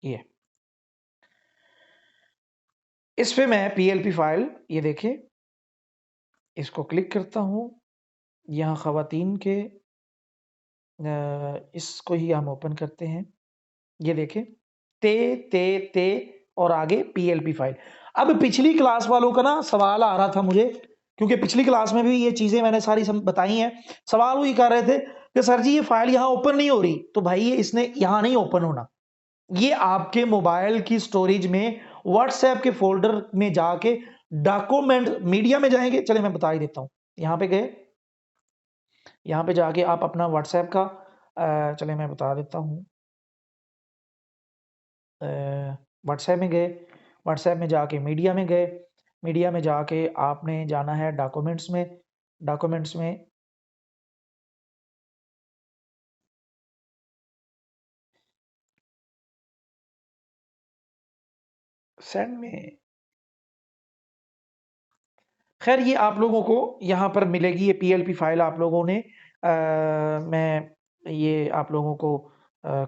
ये इस पे मैं पीएलपी फाइल, ये देखिए, इसको क्लिक करता हूँ। यहाँ ख़वातीन के इसको ही हम ओपन करते हैं। ये देखें, ते और आगे पीएलपी फाइल। अब पिछली क्लास वालों का ना सवाल आ रहा था मुझे, क्योंकि पिछली क्लास में भी ये चीज़ें मैंने सारी बताई हैं। सवाल वो ये कर रहे थे कि सर जी ये फाइल यहाँ ओपन नहीं हो रही। तो भाई ये इसने यहाँ नहीं ओपन होना, ये आपके मोबाइल की स्टोरेज में व्हाट्सएप के फोल्डर में जाके डॉक्यूमेंट मीडिया में जाएंगे। चले मैं बता ही देता हूँ। यहाँ पे गए, यहाँ पे जाके आप अपना व्हाट्सएप का चले मैं बता देता हूँ। व्हाट्सएप में गए, व्हाट्सएप में जाके मीडिया में गए, मीडिया में जाके आपने जाना है डॉक्यूमेंट्स में। डॉक्यूमेंट्स में सेंड में, खैर ये आप लोगों को यहाँ पर मिलेगी ये पीएलपी फाइल। आप लोगों ने मैं ये आप लोगों को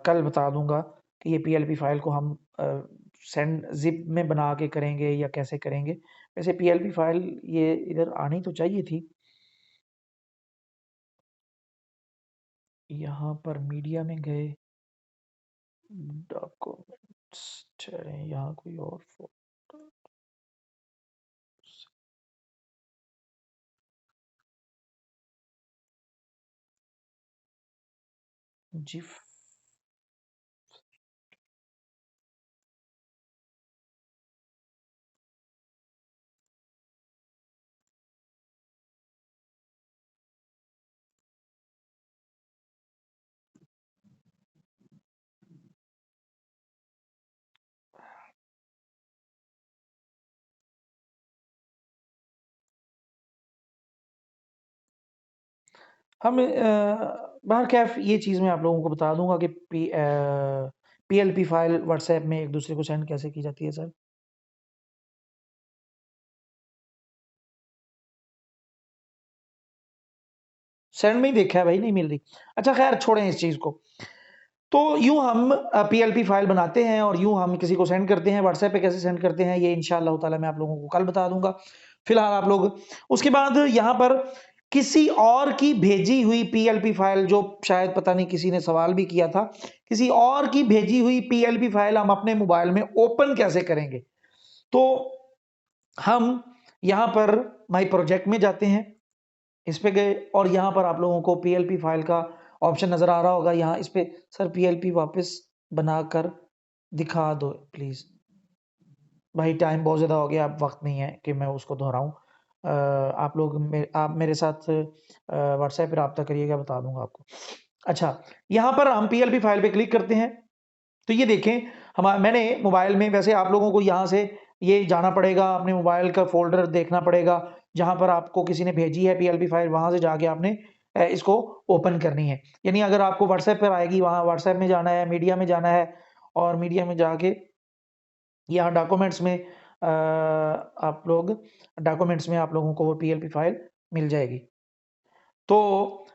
कल बता दूंगा कि ये पीएलपी फाइल को हम सेंड जिप में बना के करेंगे या कैसे करेंगे। वैसे पीएलपी फाइल ये इधर आनी तो चाहिए थी। यहाँ पर मीडिया में गए, डॉक्यूमेंट्स, चले यहाँ कोई और फोटो जिफ। हम बहरकैफ ये चीज़ मैं आप लोगों को बता दूंगा कि पीएलपी फाइल व्हाट्सएप में एक दूसरे को सेंड कैसे की जाती है सर। सेंड में ही देखा है भाई, नहीं मिल रही। अच्छा खैर छोड़ें इस चीज़ को। तो यूं हम पीएलपी फाइल बनाते हैं और यूं हम किसी को सेंड करते हैं। व्हाट्सएप पे कैसे सेंड करते हैं ये इंशाअल्लाह ताला मैं आप लोगों को कल बता दूंगा। फिलहाल आप लोग उसके बाद यहाँ पर किसी और की भेजी हुई पीएलपी फाइल, जो शायद पता नहीं किसी ने सवाल भी किया था, किसी और की भेजी हुई पीएलपी फाइल हम अपने मोबाइल में ओपन कैसे करेंगे। तो हम यहाँ पर माई प्रोजेक्ट में जाते हैं, इस पे गए और यहाँ पर आप लोगों को पीएलपी फाइल का ऑप्शन नजर आ रहा होगा। यहाँ इस पे सर पीएलपी वापस बनाकर दिखा दो प्लीज। भाई टाइम बहुत ज़्यादा हो गया, अब वक्त नहीं है कि मैं उसको दोहराऊं। आप लोग आप मेरे साथ व्हाट्सएप पे रब्ता करिएगा, बता दूंगा आपको। अच्छा, यहाँ पर हम पीएलपी फाइल पे क्लिक करते हैं। तो ये देखें, मैंने मोबाइल में, वैसे आप लोगों को यहाँ से ये जाना पड़ेगा, अपने मोबाइल का फोल्डर देखना पड़ेगा जहाँ पर आपको किसी ने भेजी है पीएलपी फाइल, वहाँ से जाके आपने इसको ओपन करनी है। यानी अगर आपको व्हाट्सएप पर आएगी, वहाँ व्हाट्सएप में जाना है, मीडिया में जाना है और मीडिया में जाके यहाँ डॉक्यूमेंट्स में आप लोग डॉक्यूमेंट्स में आप लोगों को वो पीएलपी फाइल मिल जाएगी। तो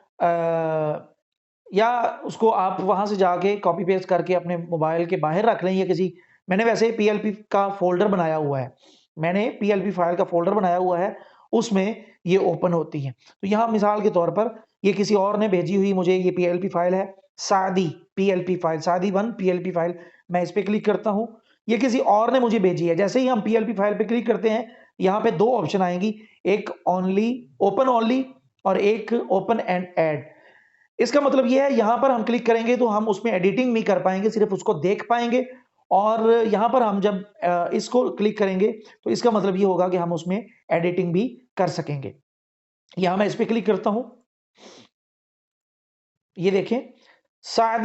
या उसको आप वहाँ से जाके कॉपी पेस्ट करके अपने मोबाइल के बाहर रख लें, या किसी, मैंने वैसे पीएलपी का फ़ोल्डर बनाया हुआ है, मैंने पीएलपी फाइल का फ़ोल्डर बनाया हुआ है, उसमें ये ओपन होती हैं। तो यहाँ मिसाल के तौर पर ये किसी और ने भेजी हुई मुझे ये पीएलपी फाइल है, सादी पीएलपी फाइल, सादी 1 पीएलपी फाइल। मैं इस पे क्लिक करता हूँ, ये किसी और ने मुझे भेजी है। जैसे ही हम पीएलपी फाइल पे क्लिक करते हैं, यहाँ पे दो ऑप्शन आएंगी, एक ओनली ओपन ओनली और एक ओपन एंड ऐड। इसका मतलब ये है यहां पर हम क्लिक करेंगे तो हम उसमें एडिटिंग नहीं कर पाएंगे, सिर्फ उसको देख पाएंगे। और यहां पर हम जब इसको क्लिक करेंगे तो इसका मतलब ये होगा कि हम उसमें एडिटिंग भी कर सकेंगे। यहां मैं इस पर क्लिक करता हूं, ये देखें शादी